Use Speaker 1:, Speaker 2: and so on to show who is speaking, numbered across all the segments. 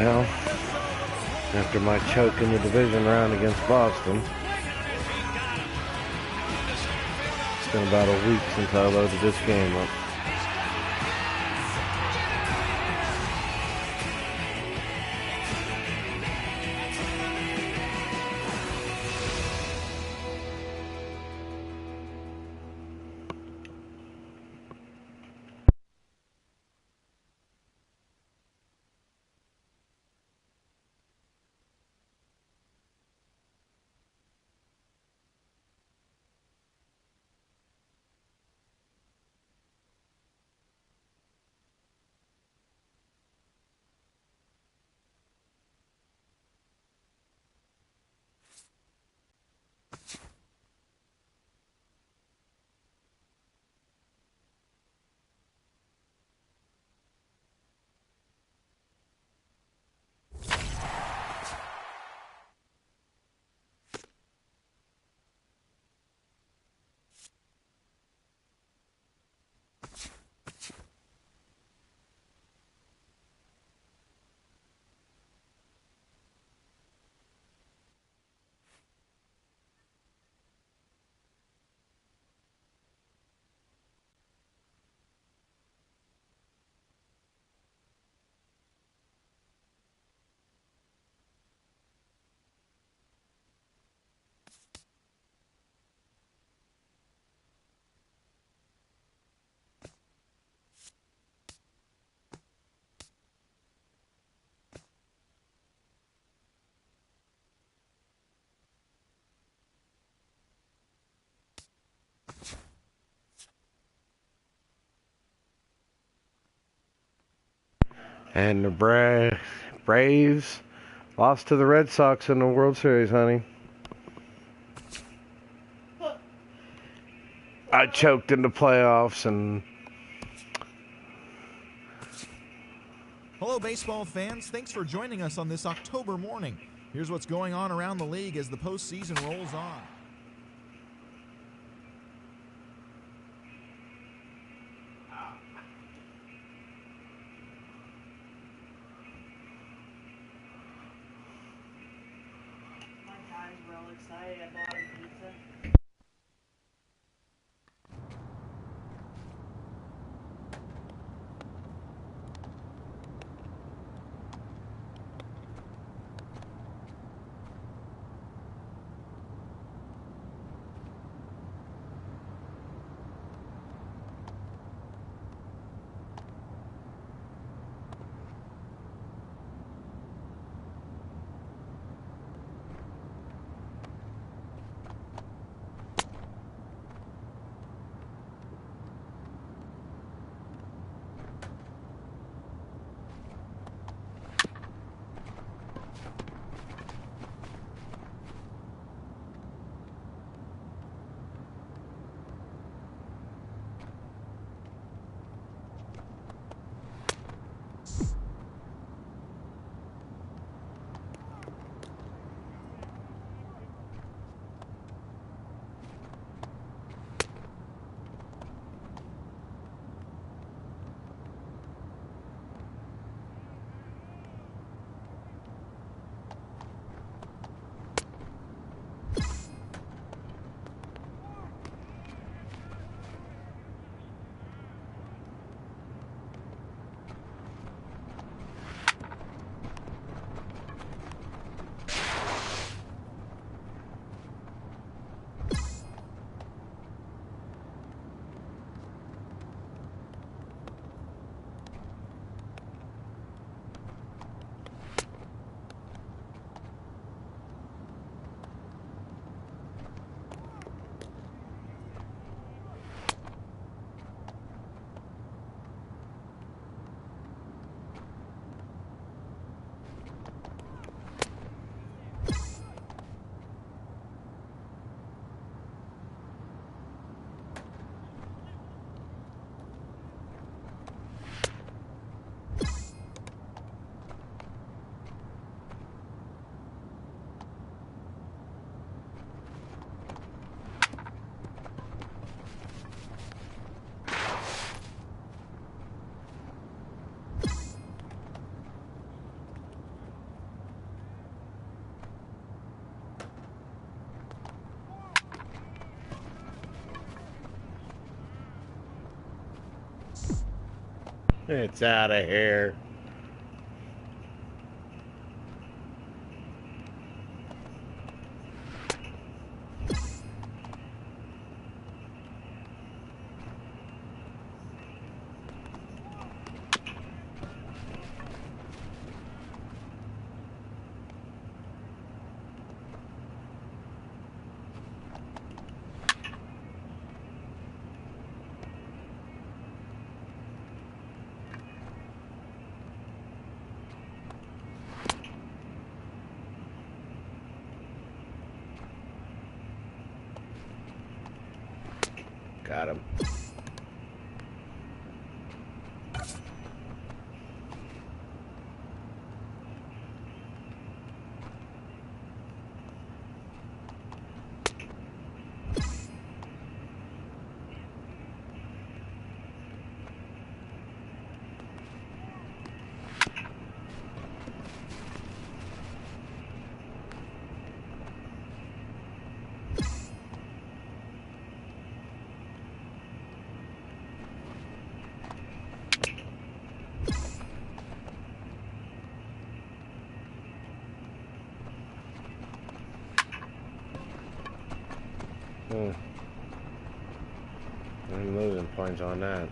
Speaker 1: Well, after my choke in the division round against Boston, it's been about a week since I loaded this game up. And the Braves lost to the Red Sox in the World Series, honey. I choked in the playoffs and...
Speaker 2: Hello, baseball fans. Thanks for joining us on this October morning. Here's what's going on around the league as the postseason rolls on.
Speaker 3: Excited. I bought him pizza.
Speaker 1: It's out of here. Got him. I'm losing points on that.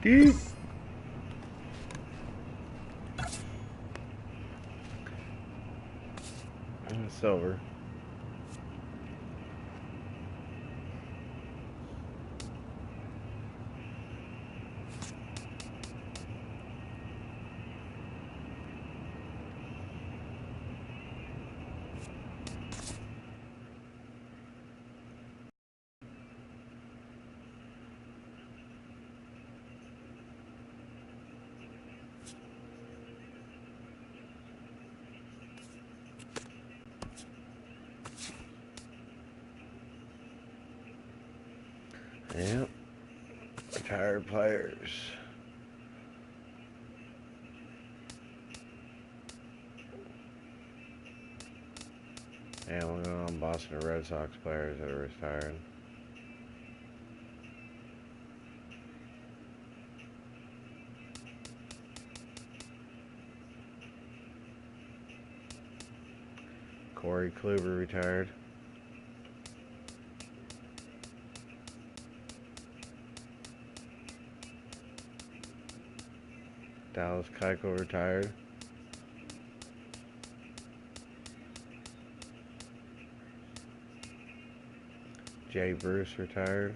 Speaker 1: Deep. And it's over. Yep. Retired players. Yeah, we're going on Boston Red Sox players that are retired. Corey Kluber retired. Dallas Keuchel retired. Jay Bruce retired.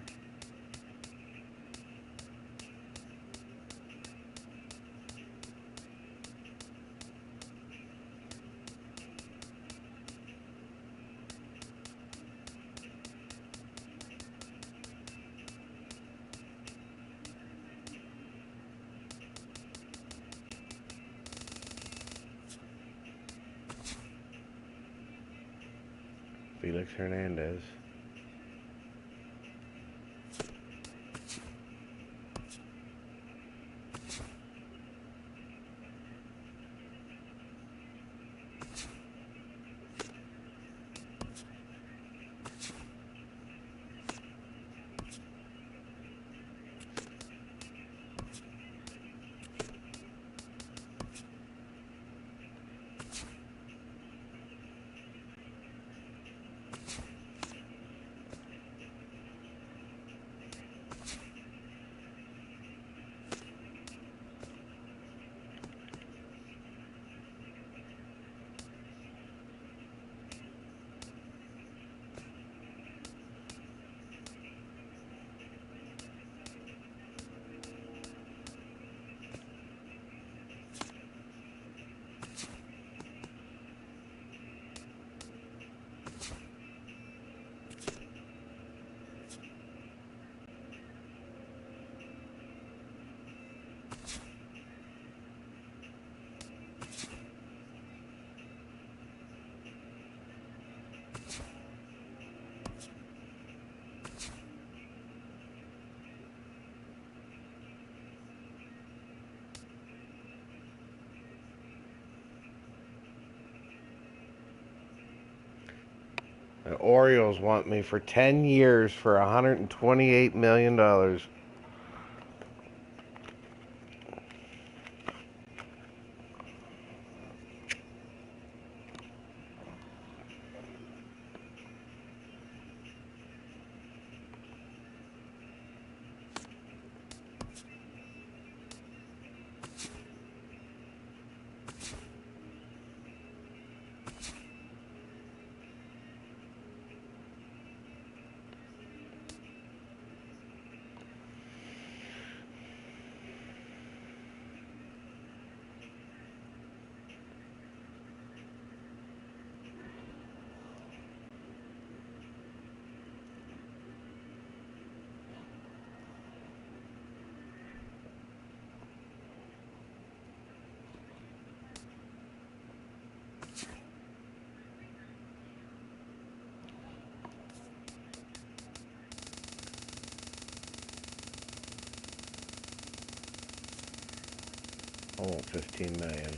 Speaker 1: Felix Hernandez. The Orioles want me for 10 years for $128 million. I want 15 million.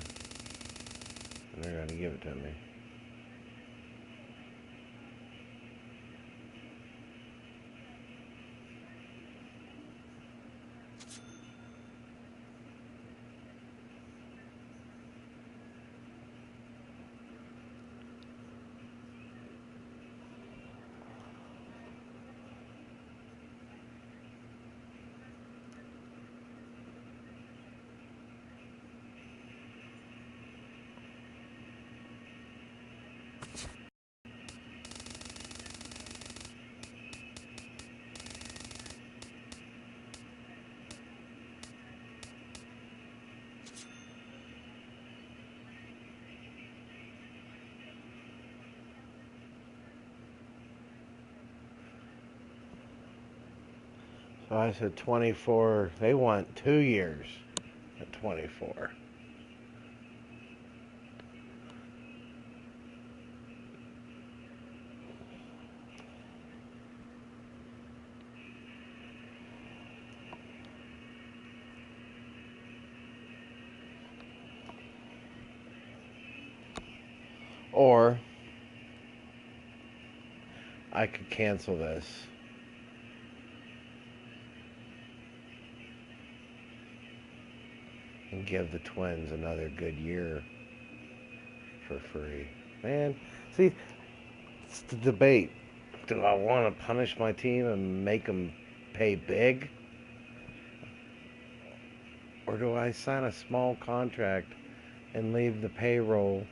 Speaker 1: And they're gonna give it to me. So I said 24. They want 2 years at 24. Or I could cancel this. And give the Twins another good year for free. Man, see, it's the debate. Do I want to punish my team and make them pay big? Or do I sign a small contract and leave the payroll?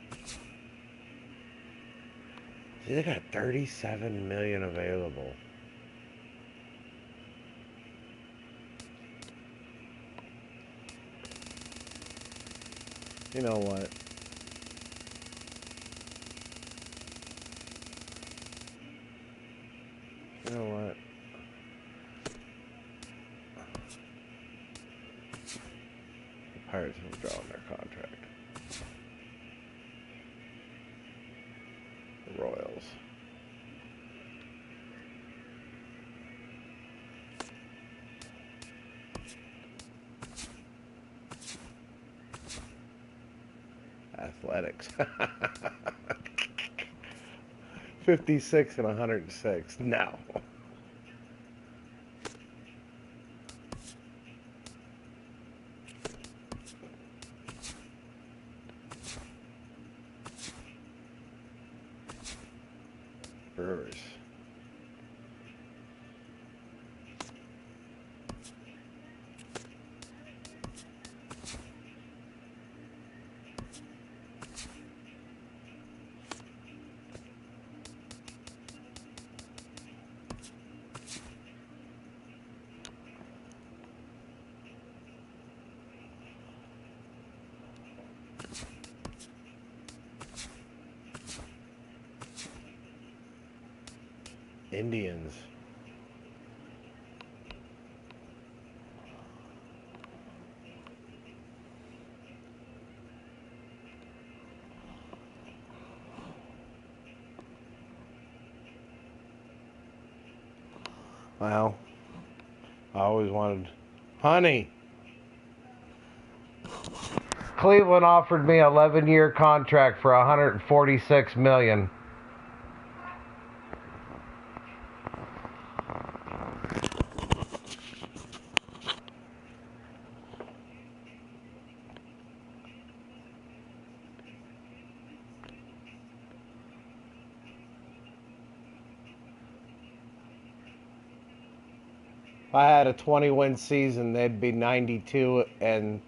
Speaker 1: See, they got 37 million available. You know what? You know what? The Pirates have withdrawn their contract. The Royals. Athletics. 56 and 106. No. Brewers. Indians. Well, I always wanted honey. Cleveland offered me an 11-year contract for $146 million. If I had a 20-win season, they'd be 92-60.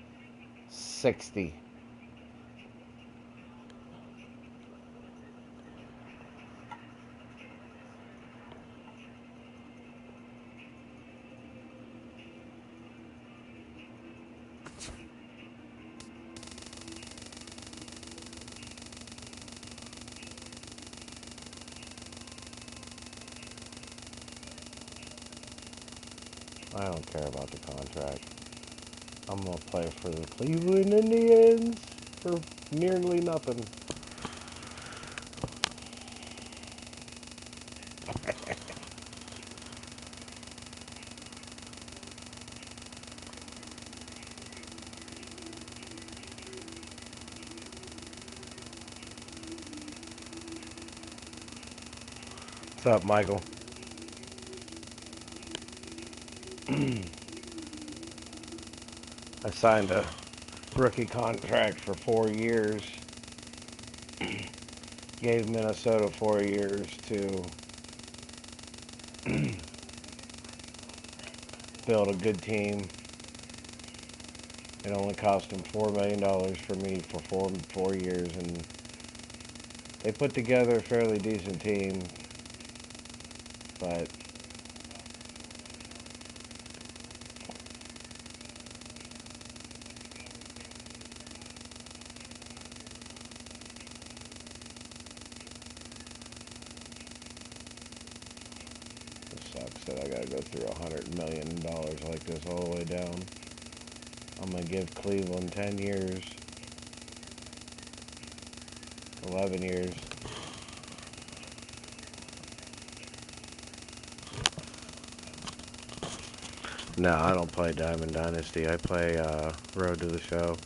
Speaker 1: I don't care about the contract. I'm going to play for the Cleveland Indians for nearly nothing. What's up, Michael? I signed a rookie contract for 4 years. Gave Minnesota 4 years to build a good team. It only cost them $4 million for me for 4 years, and they put together a fairly decent team, but it sucks that I gotta go through $100 million like this all the way down. I'm gonna give Cleveland 10 years, 11 years. No, I don't play Diamond Dynasty. I play Road to the Show.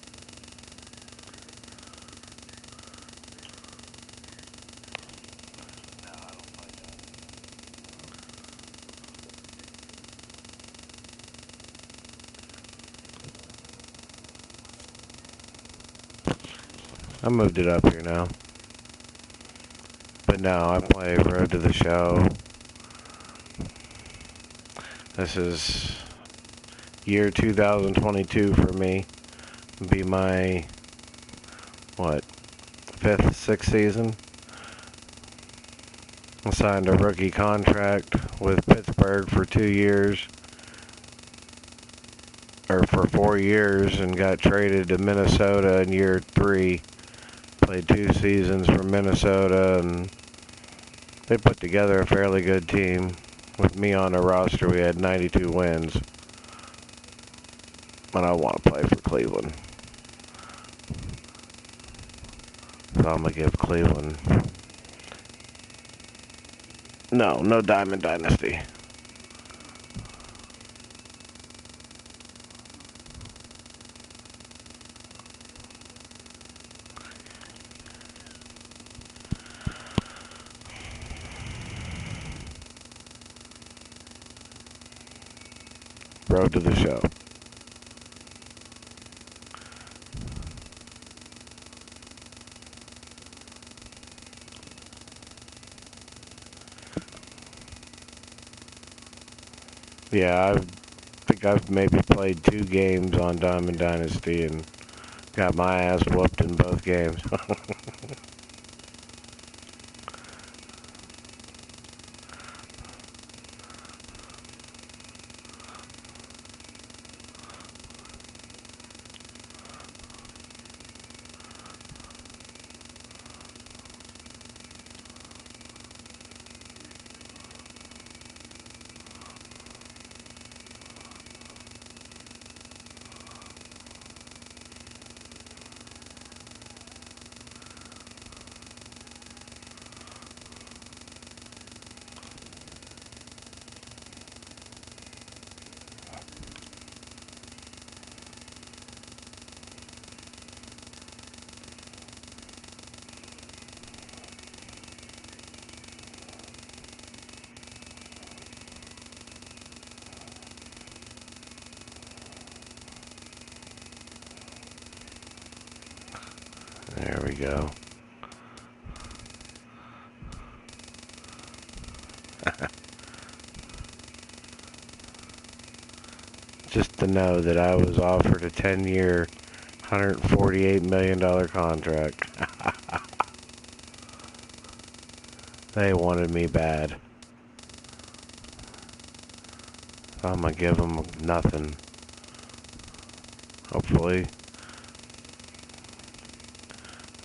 Speaker 1: I moved it up here now. But no, I play Road to the Show. This is year 2022 for me. Be my, what, 5th, 6th season. I signed a rookie contract with Pittsburgh for 2 years. Or for 4 years, and got traded to Minnesota in year 3. Played 2 seasons for Minnesota, and they put together a fairly good team. With me on the roster, we had 92 wins. And I want to play for Cleveland. So I'm going to give Cleveland... No Diamond Dynasty. Road to the Show. Yeah, I think I've maybe played 2 games on Diamond Dynasty and got my ass whooped in both games. There we go. just to know that I was offered a 10-year, $148 million contract. They wanted me bad. I'm gonna give them nothing. Hopefully,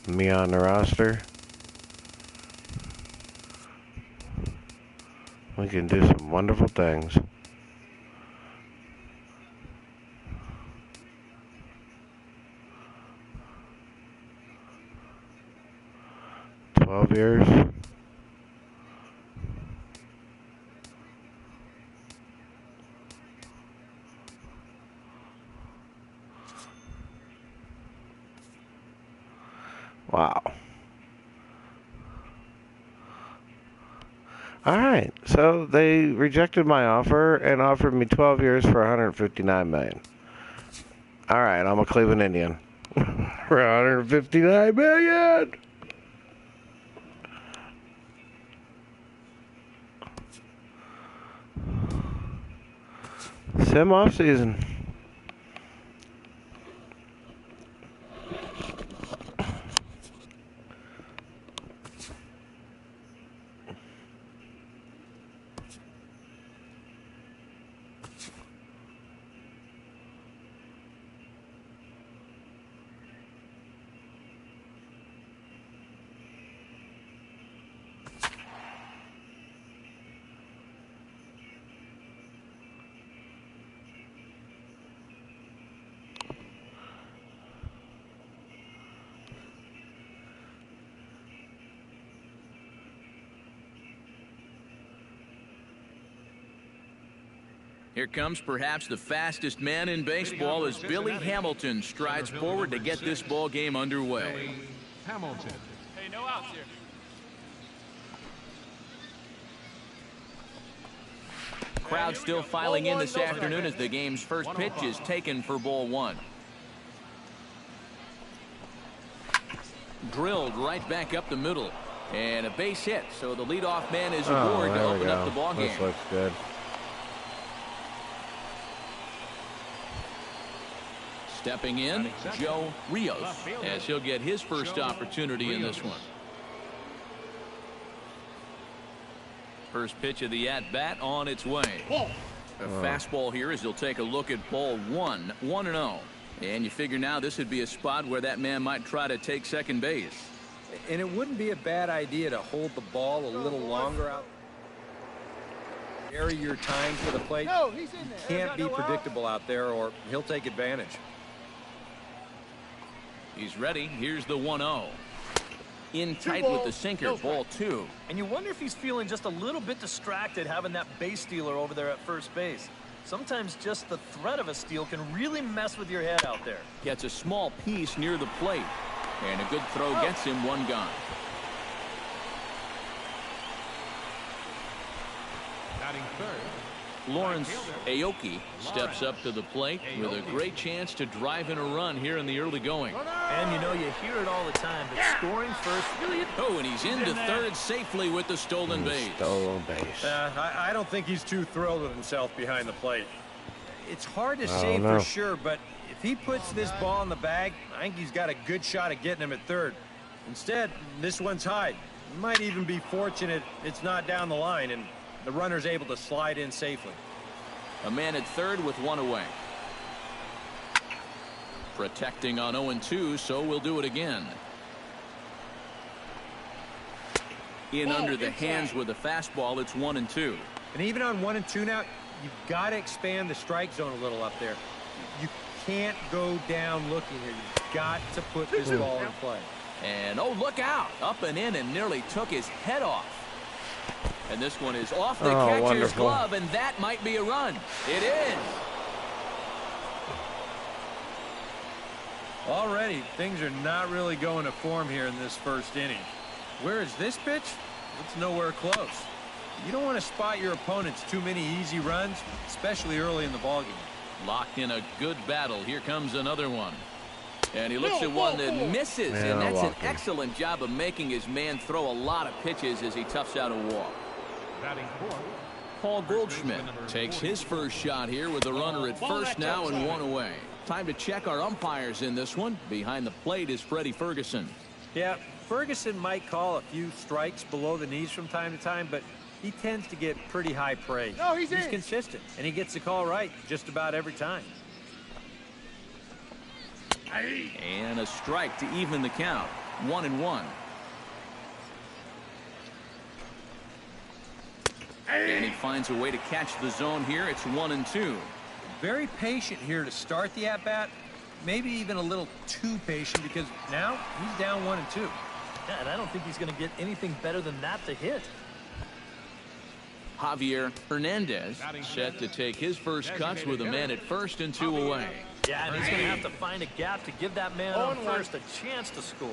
Speaker 1: me on the roster, we can do some wonderful things. Years. Wow. All right. So they rejected my offer and offered me 12 years for $159 million. All right, I'm a Cleveland Indian for $159 million. Sim off season.
Speaker 4: Here comes perhaps the fastest man in baseball as Billy Hamilton strides forward to get this ball game underway.
Speaker 5: Hamilton.
Speaker 6: Hey, no outs here.
Speaker 4: Crowd still filing in this afternoon as the game's first pitch is taken for ball one. Drilled right back up the middle. And a base hit, so the leadoff man is aboard to open up the ball game.
Speaker 1: This looks good.
Speaker 4: Stepping in, Joe Rios, as he'll get his first opportunity in this one. First pitch of the at-bat on its way. A fastball here as he'll take a look at ball one, 1-0. And you figure now this would be a spot where that man might try to take second base.
Speaker 7: And it wouldn't be a bad idea to hold the ball a little longer out. Vary your time for the plate. Can't be predictable out there or he'll take advantage.
Speaker 4: He's ready. Here's the 1-0. In tight with the sinker, ball two.
Speaker 8: And you wonder if he's feeling just a little bit distracted having that base stealer over there at first base. Sometimes just the threat of a steal can really mess with your head out there.
Speaker 4: Gets a small piece near the plate. And a good throw gets him one gone.
Speaker 5: Batting third.
Speaker 4: Lawrence Aoki steps up to the plate with a great chance to drive in a run here in the early going.
Speaker 8: And you know, you hear it all the time, but scoring first really...
Speaker 4: Oh, and he's into third safely with the stolen base.
Speaker 1: Stolen base.
Speaker 7: I don't think he's too thrilled with himself behind the plate. It's hard to say for sure, but if he puts this ball in the bag, I think he's got a good shot at getting him at third. Instead, this one's high. He might even be fortunate it's not down the line, and the runner's able to slide in safely.
Speaker 4: A man at third with one away. Protecting on 0-2, so we'll do it again. In under the hands with a fastball, it's 1-2.
Speaker 7: And even on 1-2 now, you've got to expand the strike zone a little up there. You can't go down looking here. You've got to put this ball in play.
Speaker 4: And oh, look out. Up and in and nearly took his head off. And this one is off the catcher's
Speaker 1: wonderful
Speaker 4: glove, and that might be a run. It is.
Speaker 7: Already, things are not really going to form here in this first inning. Where is this pitch? It's nowhere close. You don't want to spot your opponents too many easy runs, especially early in the ballgame.
Speaker 4: Locked in a good battle. Here comes another one. And he looks at one that misses, and that's an excellent job of making his man throw a lot of pitches as he toughs out a walk.
Speaker 5: Batting fourth.
Speaker 4: Paul Goldschmidt takes his first shot here with a runner at first now and one away. Time to check our umpires in this one. Behind the plate is Freddie Ferguson.
Speaker 7: Yeah, Ferguson might call a few strikes below the knees from time to time, but he tends to get pretty high praise. No, he's consistent, and he gets the call right just about every time.
Speaker 4: And a strike to even the count. 1-1. And he finds a way to catch the zone here. It's 1-2.
Speaker 7: Very patient here to start the at-bat. Maybe even a little too patient because now he's down 1-2.
Speaker 8: Yeah, and I don't think he's going to get anything better than that to hit.
Speaker 4: Javier Hernandez set to take his first cuts with a man at first and 2 away.
Speaker 8: Yeah, and he's going to have to find a gap to give that man on first a chance to score.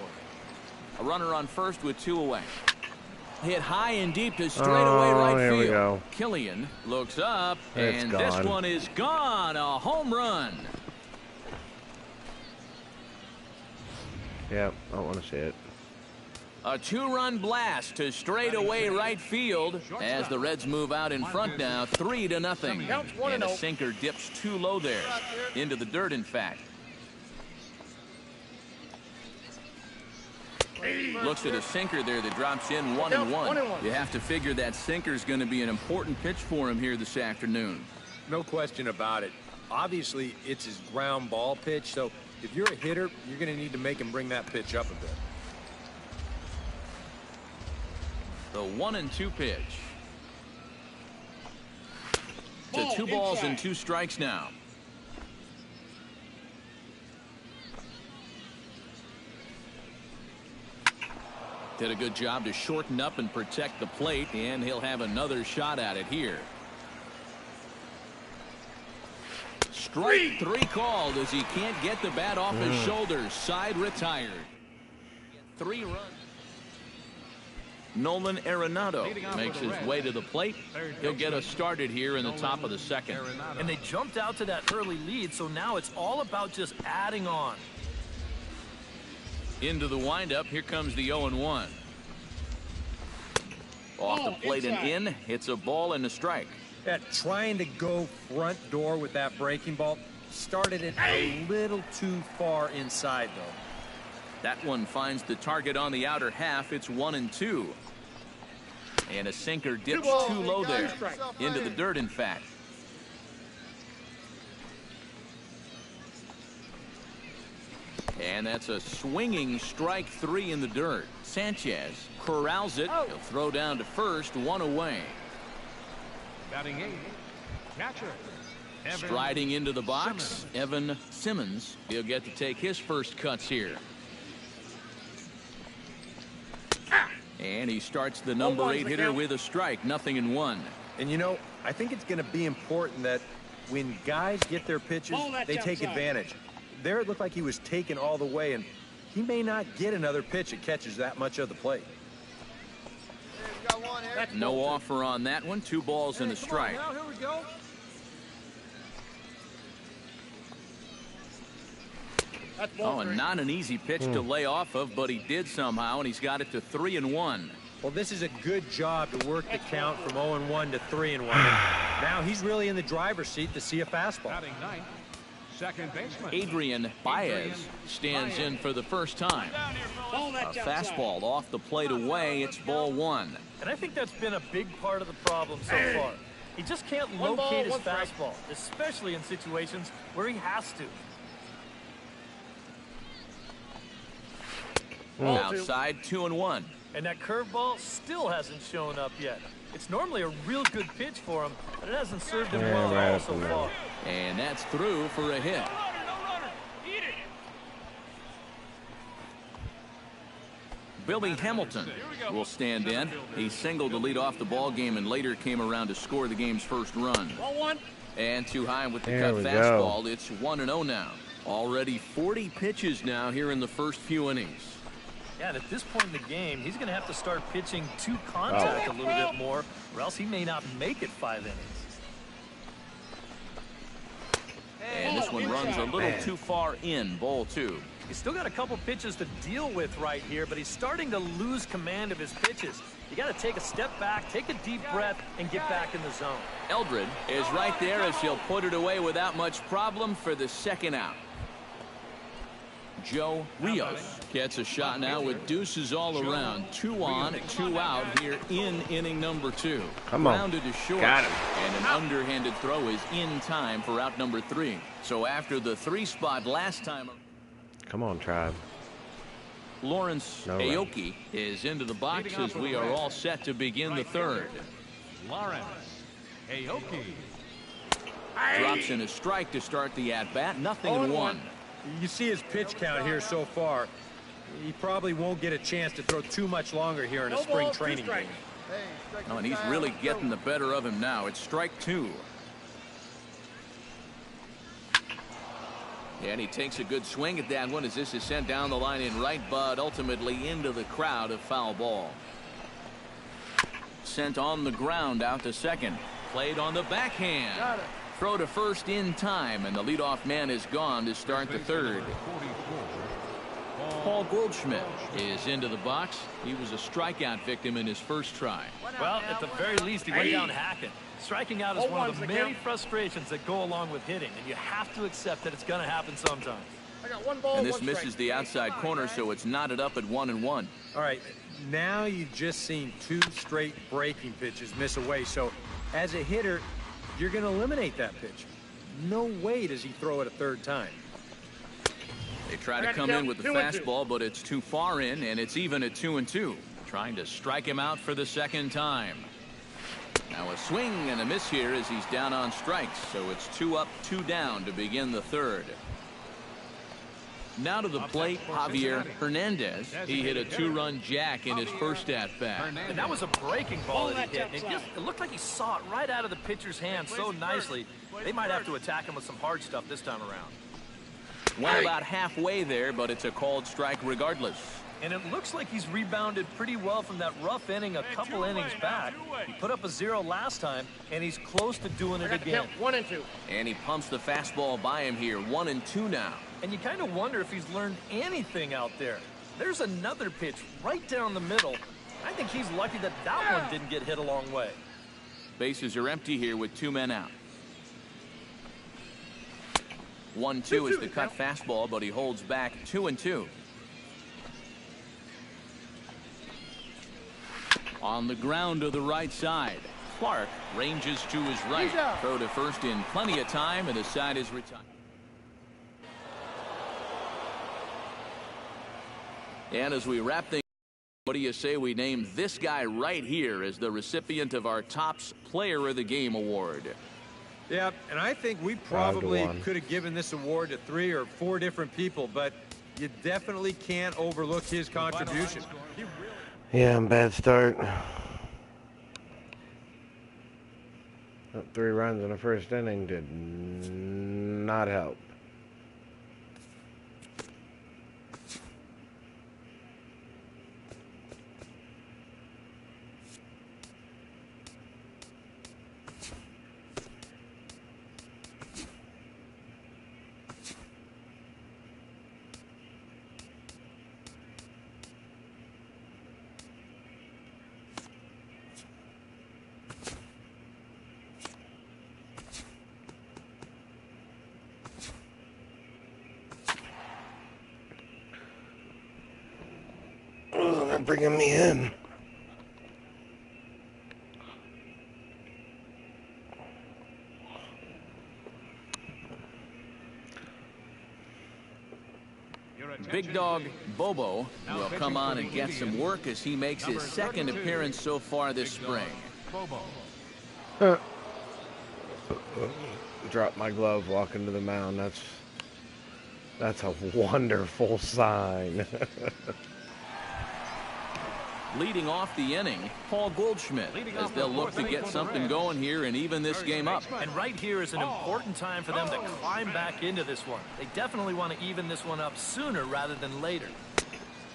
Speaker 4: A runner on first with 2 away. Hit high and deep to straightaway right
Speaker 1: here
Speaker 4: field.
Speaker 1: We go.
Speaker 4: Killian looks up,
Speaker 1: It's
Speaker 4: and
Speaker 1: gone.
Speaker 4: this one is gone. A home run.
Speaker 1: Yep, I don't want to see it.
Speaker 4: A 2-run blast to straightaway right field as the Reds move out in front now, 3-0. And a sinker dips too low there. Into the dirt, in fact. Looks at a sinker there that drops in 1-1. You have to figure that sinker's going to be an important pitch for him here this afternoon.
Speaker 7: No question about it. Obviously, it's his ground ball pitch, so if you're a hitter, you're going to need to make him bring that pitch up a bit.
Speaker 4: The 1-2 pitch. To 2 balls and 2 strikes now. Did a good job to shorten up and protect the plate, and he'll have another shot at it here. Strike 3 called as he can't get the bat off his shoulders. Side retired. 3 runs. Nolan Arenado makes his way to the plate. He'll get us started here in the top of the second.
Speaker 8: And they jumped out to that early lead, so now it's all about just adding on.
Speaker 4: Into the windup. Here comes the 0-1. Off the plate and in. It's a ball and a strike.
Speaker 7: Yeah, trying to go front door with that breaking ball started it a little too far inside, though.
Speaker 4: That one finds the target on the outer half. It's 1-2. And a sinker dips too low there. Into the dirt, in fact. And that's a swinging strike 3 in the dirt. Sanchez corrals it. He'll throw down to first. 1 away.
Speaker 5: Batting 8, catcher.
Speaker 4: Striding into the box, Evan Simmons. He'll get to take his first cuts here. And he starts the number 8 hitter with a strike. 0-1.
Speaker 7: And you know, I think it's going to be important that when guys get their pitches, they take advantage. There it looked like he was taken all the way, and he may not get another pitch that catches that much of the plate.
Speaker 4: No offer on that one. 2 balls and a strike.
Speaker 7: Now, here we go.
Speaker 4: Oh, and not an easy pitch to lay off of, but he did somehow, and he's got it to 3-1.
Speaker 7: Well, this is a good job to work the count from 0-1 to 3-1. Now he's really in the driver's seat to see a fastball.
Speaker 5: Batting 9, second baseman.
Speaker 4: Adrian Baez stands in for the first time. A fastball off the plate away. It's ball 1.
Speaker 8: And I think that's been a big part of the problem so far. He just can't locate his fastball, especially in situations where he has to.
Speaker 4: Outside, 2-1.
Speaker 8: And that curveball still hasn't shown up yet. It's normally a real good pitch for him, but it hasn't served him well at all so far.
Speaker 4: And that's through for a hit. Billy Hamilton will stand in. He singled to lead off the ball game and later came around to score the game's first run. And too high with the cut fastball. It's 1-0 now. Already 40 pitches now here in the first few innings.
Speaker 8: Yeah, and at this point in the game, he's going to have to start pitching to contact a little bit more, or else he may not make it 5 innings.
Speaker 4: And this one runs a little too far in, ball 2.
Speaker 8: He's still got a couple pitches to deal with right here, but he's starting to lose command of his pitches. You got to take a step back, take a deep breath, and get back in the zone.
Speaker 4: Eldred is right there as he'll put it away without much problem for the second out. Joe Rios gets a shot now with deuces all around. 2 on, 2 out here in inning number 2.
Speaker 1: Come on.
Speaker 4: Grounded to short.
Speaker 1: Got him.
Speaker 4: And an underhanded throw is in time for out number 3. So after the 3 spot last time.
Speaker 1: Come on, Tribe.
Speaker 4: Lawrence Aoki is into the box as we are all set to begin the third.
Speaker 5: Lawrence Aoki.
Speaker 4: Drops in a strike to start the at-bat. Nothing in 1.
Speaker 7: You see his pitch count here so far. He probably won't get a chance to throw too much longer here in a spring training game.
Speaker 4: Oh, and he's really getting the better of him now. It's strike 2. And he takes a good swing at that one as this is sent down the line in right, but ultimately into the crowd, a foul ball. Sent on the ground out to second. Played on the backhand. Throw to first in time, and the leadoff man is gone to start the third. Paul Goldschmidt is into the box. He was a strikeout victim in his first try.
Speaker 8: Well, at the very least, he went down hacking. Striking out is one of the many frustrations that go along with hitting, and you have to accept that it's going to happen sometimes.
Speaker 4: And this misses the outside corner, so it's knotted up at 1-1.
Speaker 7: All right, now you've just seen 2 straight breaking pitches miss away. So as a hitter, you're going to eliminate that pitch. No way does he throw it a third time.
Speaker 4: They try to come in with the fastball, but it's too far in, and it's even at 2-2. Trying to strike him out for the second time. Now a swing and a miss here as he's down on strikes, so it's 2 up, 2 down to begin the third. Now to the plate, Javier Hernandez. He hit a 2-run jack in his first at-bat.
Speaker 8: And that was a breaking ball that he hit. It looked like he saw it right out of the pitcher's hand so nicely. They might have to attack him with some hard stuff this time around.
Speaker 4: Went about halfway there, but it's a called strike regardless.
Speaker 8: And it looks like he's rebounded pretty well from that rough inning a couple innings back. He put up a 0 last time, and he's close to doing it again.
Speaker 3: 1 and 2.
Speaker 4: And he pumps the fastball by him here. 1-2 now.
Speaker 8: And you kind of wonder if he's learned anything out there. There's another pitch right down the middle. I think he's lucky that that one didn't get hit a long way.
Speaker 4: Bases are empty here with 2 men out. 1-2 is the cut fastball, but he holds back 2-2. On the ground to the right side. Clark ranges to his right. Throw to first in plenty of time, and the side is retired. And as we wrap things, what do you say we name this guy right here as the recipient of our Topps Player of the Game award?
Speaker 7: Yeah, and I think we probably could have given this award to 3 or 4 different people, but you definitely can't overlook his contribution.
Speaker 1: Yeah, bad start. 3 runs in the first inning did not help. Oh, they're bringing me in.
Speaker 4: Big Dog Bobo will come on and get some work as he makes his second appearance so far this spring.
Speaker 1: Drop my glove walking to the mound. That's a wonderful sign.
Speaker 4: Leading off the inning, Paul Goldschmidt, as they'll look to get something going here and even this game up.
Speaker 8: And right here is an important time for them to climb back into this one. They definitely want to even this one up sooner rather than later.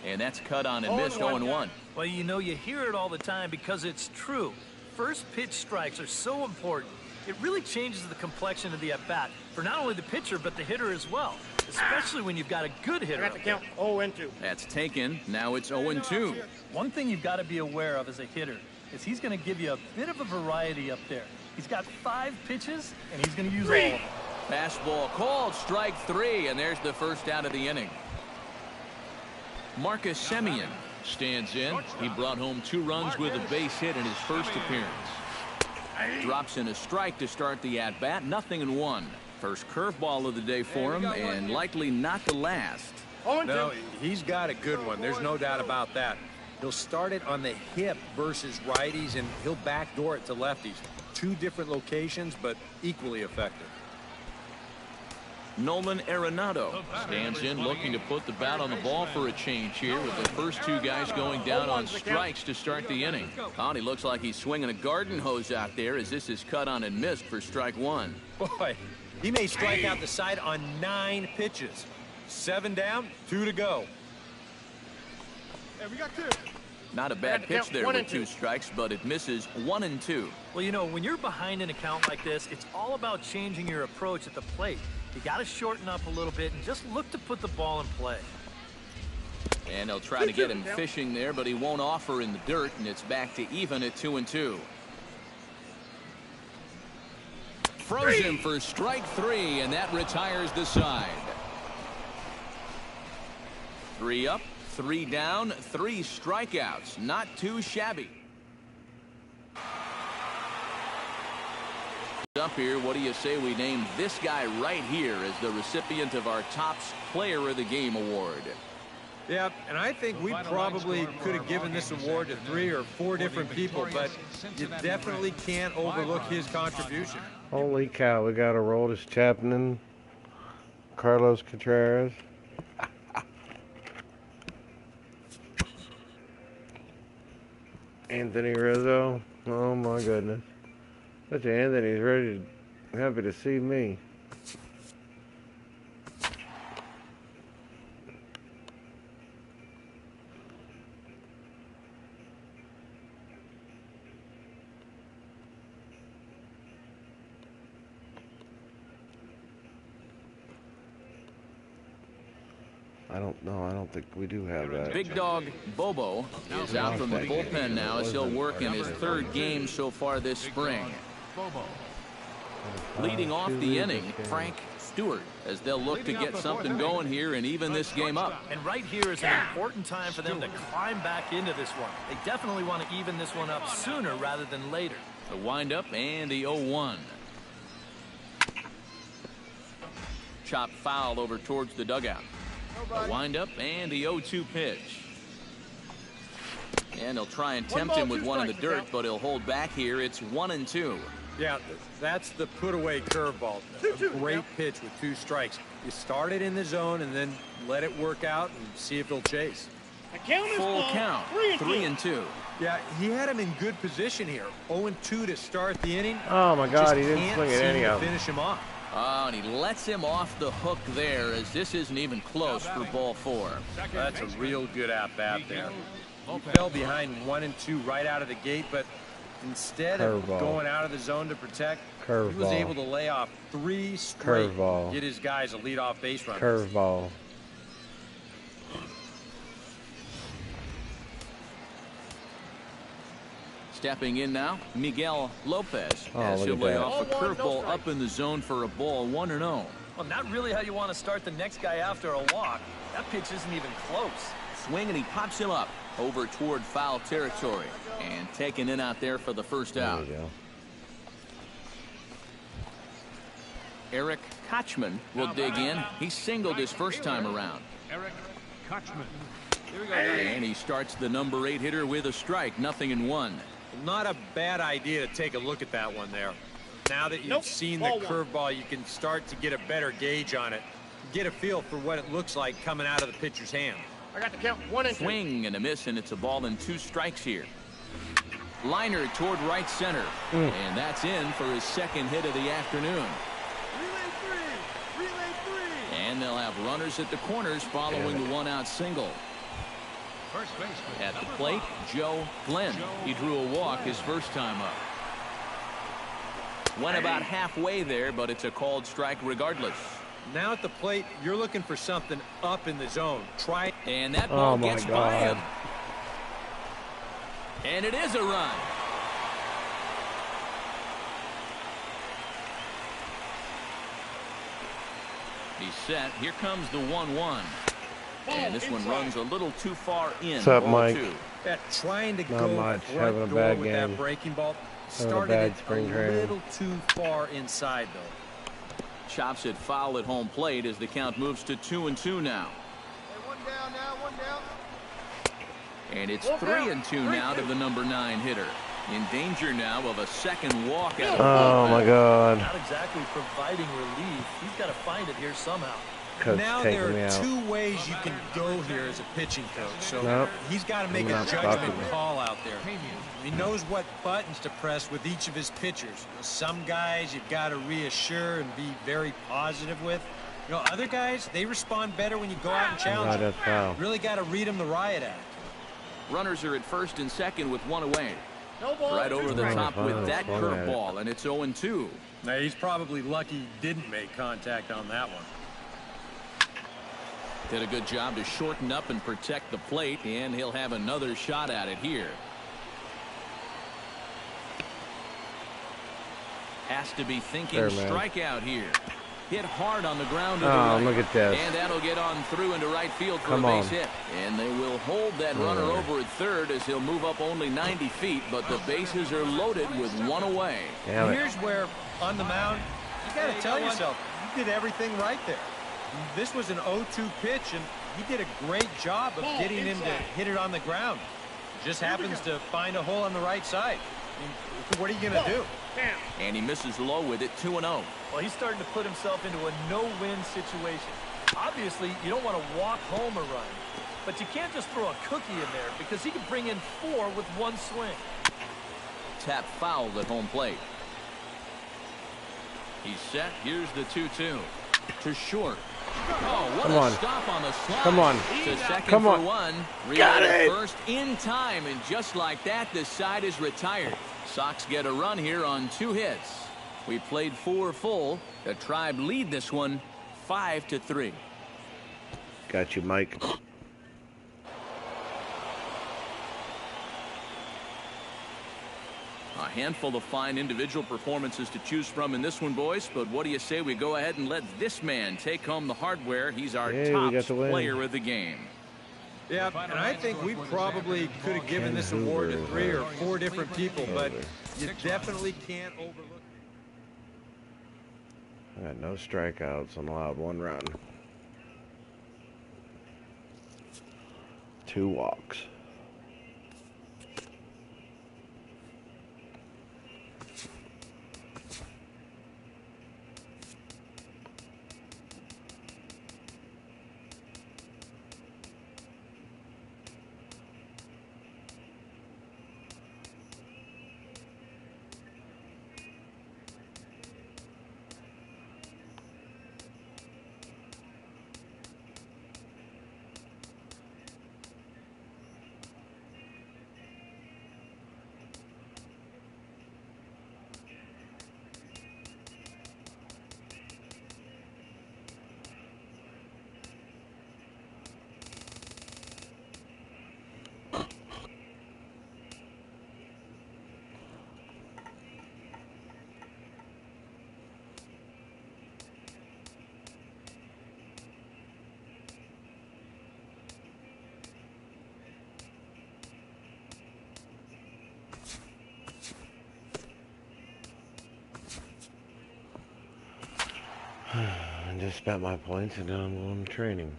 Speaker 4: And that's cut on and missed 0-1.
Speaker 8: Well, you know, you hear it all the time because it's true. First pitch strikes are so important. It really changes the complexion of the at-bat for not only the pitcher but the hitter as well. especially when you've got a good hitter.
Speaker 6: I got the count 0-2.
Speaker 4: That's taken. Now it's 0-2.
Speaker 8: One thing you've got to be aware of as a hitter is he's going to give you a bit of a variety up there. He's got 5 pitches, and he's going to use all of them.
Speaker 4: Fastball called, strike 3, and there's the first out of the inning. Marcus Semien stands in. He brought home 2 runs with a base hit in his first appearance. Drops in a strike to start the at-bat, 0-1. First curveball of the day for him, and likely not the last.
Speaker 7: No, he's got a good one. There's no doubt about that. He'll start it on the hip versus righties, and he'll backdoor it to lefties. 2 different locations, but equally effective.
Speaker 4: Nolan Arenado stands in, looking to put the bat on the ball for a change here, with the first 2 guys going down on strikes to start the inning. Oh, he looks like he's swinging a garden hose out there, as this is cut on and missed for strike 1.
Speaker 7: Boy, he may strike out the side on 9 pitches. 7 down, 2 to go.
Speaker 5: Hey, we got 2.
Speaker 4: Not a bad pitch there with 2 strikes, but it misses 1-2.
Speaker 8: Well, you know, when you're behind an account like this, it's all about changing your approach at the plate. You got to shorten up a little bit and just look to put the ball in play.
Speaker 4: And they'll try to get him fishing there, but he won't offer in the dirt, and it's back to even at 2-2. Froze him for strike 3, and that retires the side. 3 up, 3 down, 3 strikeouts. Not too shabby. Up here, what do you say we name this guy right here as the recipient of our Topps Player of the Game award?
Speaker 7: Yeah, and I think we probably could have given this award to 3 or 4 different people, but you definitely can't overlook his contribution.
Speaker 1: Holy cow, we got Aroldis Chapman, Carlos Contreras. Anthony Rizzo. Oh my goodness. Such Anthony's ready to, happy to see me. I don't think we do have that.
Speaker 4: Big Dog Bobo is out from the bullpen now as he'll work in his 3rd game so far this spring. Leading off the inning, Frank Stewart, as they'll look to get something going here and even this game up.
Speaker 8: And right here is an important time for them to climb back into this one. They definitely want to even this one up sooner rather than later.
Speaker 4: The windup and the 0-1. Chop foul over towards the dugout. The windup and the 0-2 pitch. And they'll try and tempt him with one in the dirt, but he'll hold back here. It's 1-2.
Speaker 7: Yeah, that's the put-away curveball. A great pitch with 2 strikes. You start it in the zone and then let it work out and see if he'll chase.
Speaker 4: Full count, 3-2.
Speaker 7: Yeah, he had him in good position here. 0-2 to start the inning.
Speaker 1: Oh my God, he didn't swing at any of them.
Speaker 7: Finish him off.
Speaker 4: Oh, and he lets him off the hook there, as this isn't even close for ball 4.
Speaker 7: That's a real good at-bat there. He fell behind 1-2 right out of the gate, but instead of going out of the zone to protect, he was able to lay off 3 straight, get his guys a leadoff base runner.
Speaker 1: Curveball.
Speaker 4: Stepping in now, Miguel Lopez, as
Speaker 1: look
Speaker 4: he'll
Speaker 1: at
Speaker 4: lay
Speaker 1: that.
Speaker 4: off a curveball up in the zone for a ball, 1-0.
Speaker 8: Well, not really how you want to start the next guy after a walk. That pitch isn't even close.
Speaker 4: Swing, and he pops him up over toward foul territory, and taken in out there for the first out.
Speaker 1: There you go.
Speaker 4: Eric Kochman will dig in. He singled his first time around.
Speaker 5: Eric Kochman.
Speaker 4: And he starts the number 8 hitter with a strike, 0-1.
Speaker 7: Not a bad idea to take a look at that one there. Now that you've seen the curveball, you can start to get a better gauge on it. Get a feel for what it looks like coming out of the pitcher's hand.
Speaker 6: I got the count 1-2.
Speaker 4: Swing and a miss, and it's a ball and 2 strikes here. Liner toward right center. And that's in for his 2nd hit of the afternoon.
Speaker 5: Relay 3.
Speaker 4: And they'll have runners at the corners following the 1-out single.
Speaker 5: First baseman.
Speaker 4: At the plate, Joe Glenn. He drew a walk his first time up. Went about halfway there, but it's a called strike regardless.
Speaker 7: Now at the plate, you're looking for something up in the zone. Try.
Speaker 4: And that ball
Speaker 1: my
Speaker 4: gets by
Speaker 1: God.
Speaker 4: him. And it is a run. He's set. Here comes the 1-1. And this one runs a little too far in.
Speaker 1: What's up,
Speaker 4: Ball
Speaker 1: Mike?
Speaker 4: 2.
Speaker 7: Trying to
Speaker 1: Not
Speaker 7: go
Speaker 1: much.
Speaker 7: front
Speaker 1: Having a
Speaker 7: door
Speaker 1: bad
Speaker 7: with
Speaker 1: game.
Speaker 7: that breaking ball.
Speaker 1: Having a
Speaker 7: Started
Speaker 1: bad
Speaker 7: it
Speaker 1: spring
Speaker 7: a
Speaker 1: training.
Speaker 7: little too far inside, though.
Speaker 4: Chops it foul at home plate as the count moves to 2-2 now.
Speaker 6: Hey, one down now, one down.
Speaker 4: And it's 3-2 now to the number 9 hitter. In danger now of a second walk out of
Speaker 1: Oh my God.
Speaker 8: Not exactly providing relief. He's got to find it here somehow.
Speaker 1: Coach
Speaker 7: Now
Speaker 1: taking
Speaker 7: there
Speaker 1: me
Speaker 7: are
Speaker 1: out.
Speaker 7: 2 ways you can go here as a pitching coach. So
Speaker 1: Nope.
Speaker 7: he's got to make
Speaker 1: I'm
Speaker 7: a
Speaker 1: not
Speaker 7: judgment
Speaker 1: talking.
Speaker 7: call out there. He knows what buttons to press with each of his pitchers. Some guys you've got to reassure and be very positive with. You know, other guys, they respond better when you go out and challenge them.
Speaker 1: That's foul.
Speaker 7: Really got to read them the riot act.
Speaker 4: Runners are at first and second with 1 away.
Speaker 6: No ball.
Speaker 4: Right over the
Speaker 1: Oh,
Speaker 4: top
Speaker 1: fine.
Speaker 4: with that
Speaker 1: Swung at it.
Speaker 4: curveball, and it's 0-2.
Speaker 7: Now, he's probably lucky he didn't make contact on that one.
Speaker 4: Did a good job to shorten up and protect the plate, and he'll have another shot at it here. Has to be thinking
Speaker 1: There, man.
Speaker 4: strikeout here. Hit hard on the ground to
Speaker 1: Oh,
Speaker 4: the right.
Speaker 1: look at this.
Speaker 4: And that'll get on through into right field for
Speaker 1: Come
Speaker 4: a base
Speaker 1: on.
Speaker 4: hit. And they will hold that runner over at third as he'll move up only 90 feet, but the bases are loaded with 1 away.
Speaker 1: Damn it.
Speaker 7: Here's where, on the mound, you got to tell yourself, you did everything right there. This was an 0-2 pitch, and he did a great job of getting him to hit it on the ground. Just happens to find a hole on the right side. I mean, what are you going to do?
Speaker 4: And he misses low with it, 2-0.
Speaker 8: Well, he's starting to put himself into a no-win situation. Obviously, you don't want to walk home a run, but you can't just throw a cookie in there because he could bring in 4 with 1 swing.
Speaker 4: Tap fouled at home plate. He's set. Here's the 2-2. To short. Oh, what
Speaker 1: Come
Speaker 4: a
Speaker 1: on.
Speaker 4: stop on the slide.
Speaker 1: Come on.
Speaker 4: To second
Speaker 1: Come
Speaker 4: for
Speaker 1: on.
Speaker 4: 1.
Speaker 1: Got
Speaker 4: Relay
Speaker 1: it.
Speaker 4: first in time, and just like that, the side is retired. Sox get a run here on 2 hits. We played 4 full. The Tribe lead this one 5-3.
Speaker 1: Got you, Mike.
Speaker 4: A handful of fine individual performances to choose from in this one, boys. But what do you say we go ahead and let this man take home the hardware? He's our
Speaker 1: Hey, we
Speaker 4: top
Speaker 1: got the win.
Speaker 4: player of the game.
Speaker 7: Yeah, and I think we probably could have given this award to 3 or 4 different people, but you definitely can't overlook.
Speaker 1: I got no strikeouts and allowed 1 run. 2 walks. I just spent my points and now I'm going to training.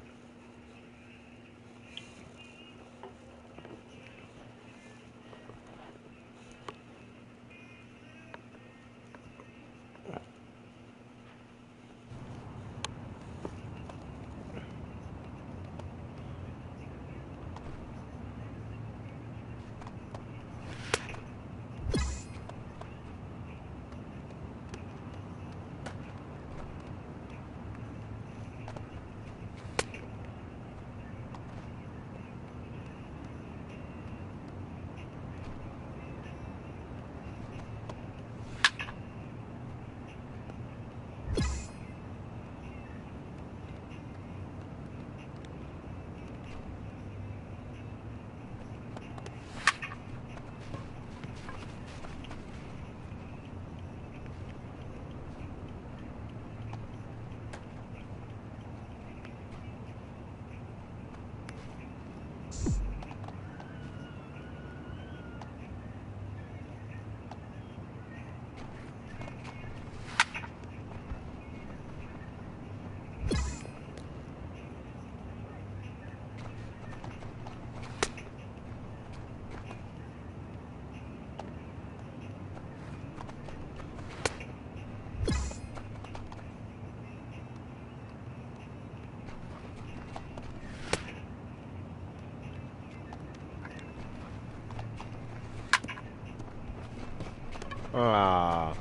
Speaker 1: Ah.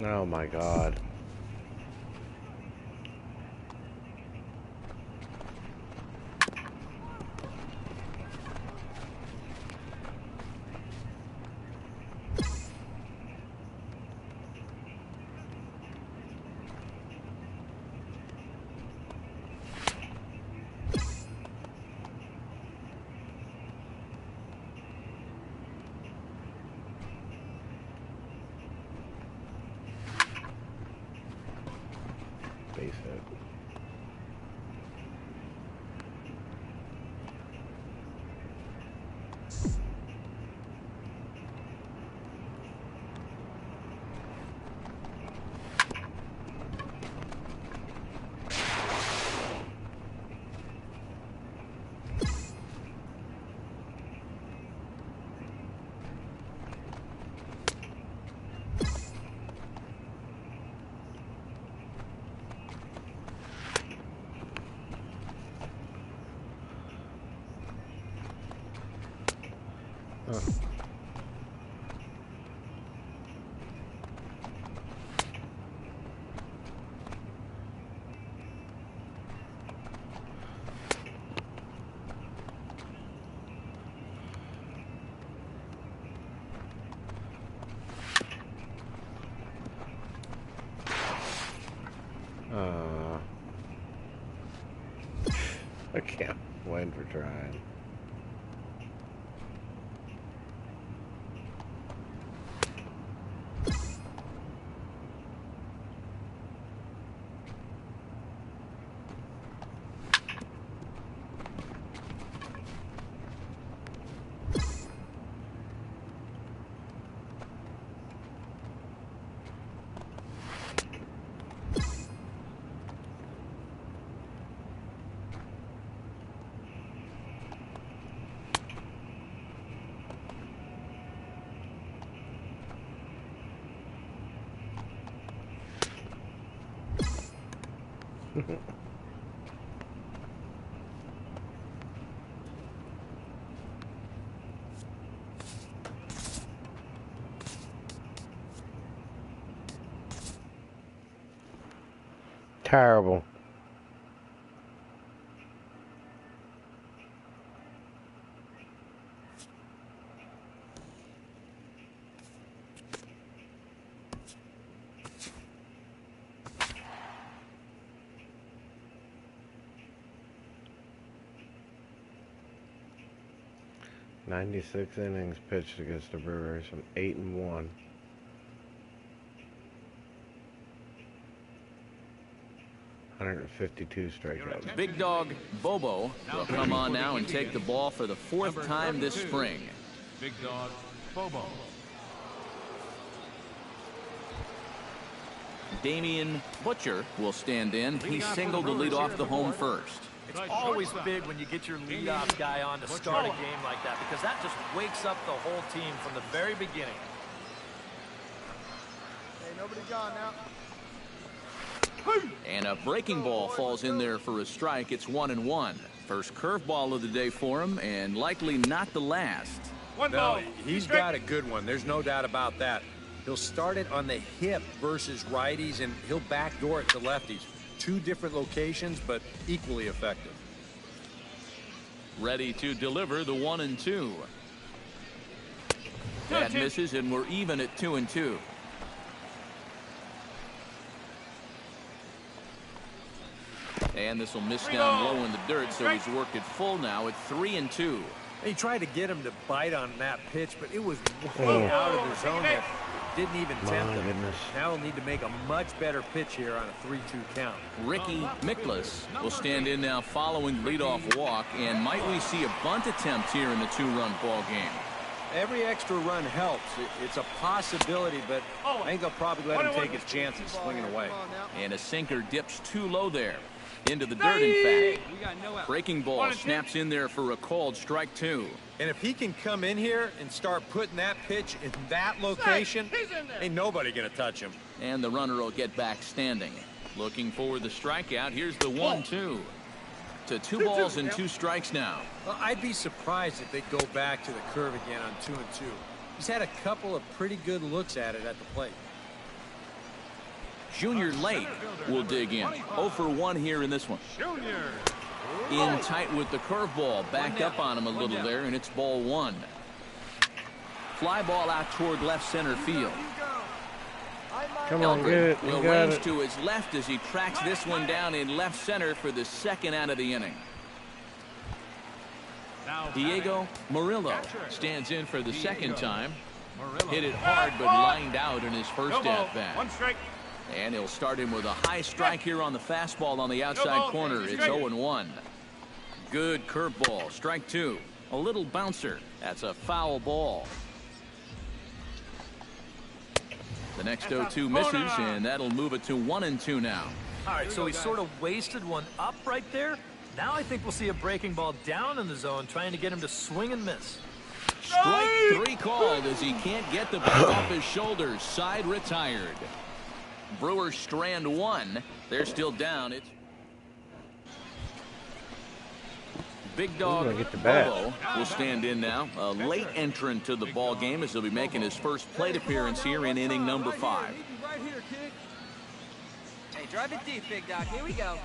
Speaker 1: Oh my God. Base hit. I can't win for trying. Terrible. "96 innings pitched against the Brewers. I'm 8-1. "152 strikeouts.
Speaker 4: Big dog Bobo will come on now and take the ball for the fourth time this spring.
Speaker 5: Big dog Bobo.
Speaker 4: Damian Butcher will stand in. He singled to lead off the home first.
Speaker 8: It's always big when you get your leadoff guy on to start a game like that, because that just wakes up the whole team from the very beginning.
Speaker 6: Hey, nobody gone now.
Speaker 4: And a breaking ball falls in there for a strike. It's 1-1. First curveball of the day for him, and likely not the last.
Speaker 7: No, he's got a good one. There's no doubt about that. He'll start it on the hip versus righties, and he'll backdoor it to lefties. Two different locations, but equally effective.
Speaker 4: Ready to deliver the 1-2. That misses, and we're even at 2-2. And this will miss down low in the dirt, so he's worked it full now at 3-2.
Speaker 7: He tried to get him to bite on that pitch, but it was way out of the zone there. Didn't even tempt him.
Speaker 1: Goodness.
Speaker 7: Now he'll need to make a much better pitch here on a 3-2 count.
Speaker 4: Ricky Miklas will stand in now following the leadoff walk, and might we see a bunt attempt here in the two-run ball game?
Speaker 7: every extra run helps. It's a possibility, but I think they'll probably let him take his chances swinging away.
Speaker 4: And a sinker dips too low there. Into the dirt, in fact. Breaking ball snaps in there for a called strike 2.
Speaker 7: And if he can come in here and start putting that pitch in that location, ain't nobody going to touch him.
Speaker 4: And the runner will get back standing. Looking for the strikeout. Here's the 1-2. To 2 balls and 2 strikes now.
Speaker 7: Well, I'd be surprised if they go back to the curve again on 2-2. He's had a couple of pretty good looks at it at the plate.
Speaker 4: Junior Lake will dig in. 0 for 1 here in this one. In tight with the curveball. Backed up on him a little there, and it's ball 1. Fly ball out toward left center field.
Speaker 1: Come on, get it.
Speaker 4: Will
Speaker 1: You got
Speaker 4: range
Speaker 1: it.
Speaker 4: to his left as he tracks this one down in left center for the 2nd out of the inning. Diego Murillo stands in for the 2nd time. Hit it hard but lined out in his first at-bat.
Speaker 5: 1 strike.
Speaker 4: And he'll start him with a high strike here on the fastball on the outside corner. It's 0-1. Good curveball. Strike 2. A little bouncer. That's a foul ball. The next 0-2 misses, and that'll move it to 1-2 now.
Speaker 8: All right, so he sort of wasted one up right there. Now I think we'll see a breaking ball down in the zone, trying to get him to swing and miss.
Speaker 4: Strike 3 called as he can't get the bat off his shoulders. Side retired. Brewers strand 1. They're still down. It's Big Dog
Speaker 1: Get the bat.
Speaker 4: Bobo will stand in now. A late entrant to the ball game as he'll be making his first plate appearance here in inning number 5.
Speaker 3: Hey, drive it deep, Big Dog. Here we go.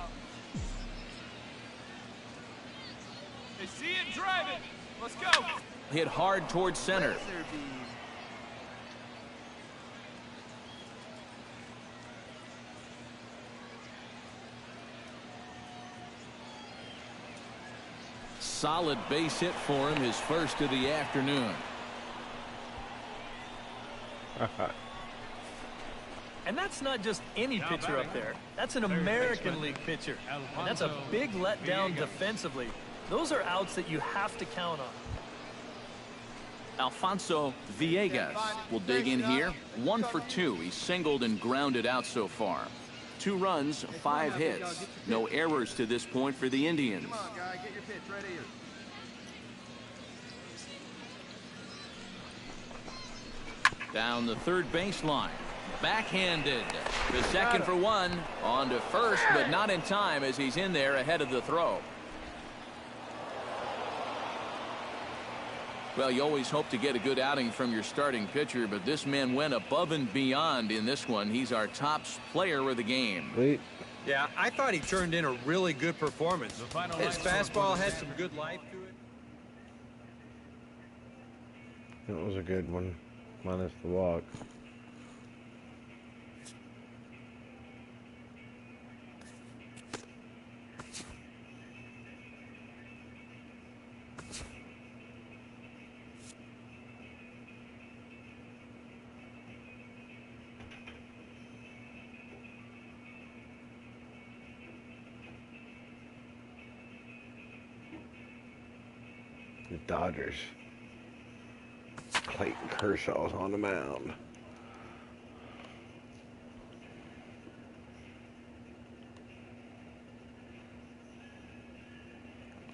Speaker 5: They see it, drive it. Let's go.
Speaker 4: Hit hard towards center. Solid base hit for him, his first of the afternoon.
Speaker 8: And that's not just any pitcher up there. That's an American League pitcher. And that's a big letdown defensively. Those are outs that you have to count on.
Speaker 4: Alfonso Villegas will dig in here. 1 for 2. He's singled and grounded out so far. 2 runs, 5 hits. No errors to this point for the Indians.
Speaker 6: Come on, guy. Get your pitch right here.
Speaker 4: Down the third baseline. Backhanded. The 2nd for 1. On to first, but not in time as he's in there ahead of the throw. Well, you always hope to get a good outing from your starting pitcher, but this man went above and beyond in this one. He's our top player of the game.
Speaker 1: Wait.
Speaker 7: Yeah, I thought he turned in a really good performance. His fastball had some good life to it.
Speaker 1: That was a good one. Minus the walk. The Dodgers. Clayton Kershaw's on the mound.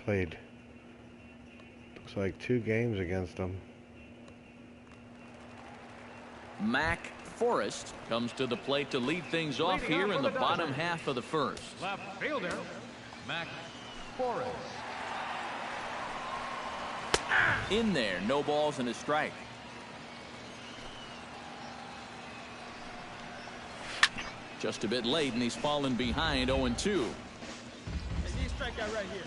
Speaker 1: Played, looks like 2 games against them.
Speaker 4: Mac Forrest comes to the plate to lead things off here in the bottom half of the first.
Speaker 5: Left fielder, Mac Forrest.
Speaker 4: In there, no balls and a strike. Just a bit late, and he's fallen behind 0-2.
Speaker 6: I need a strikeout right here.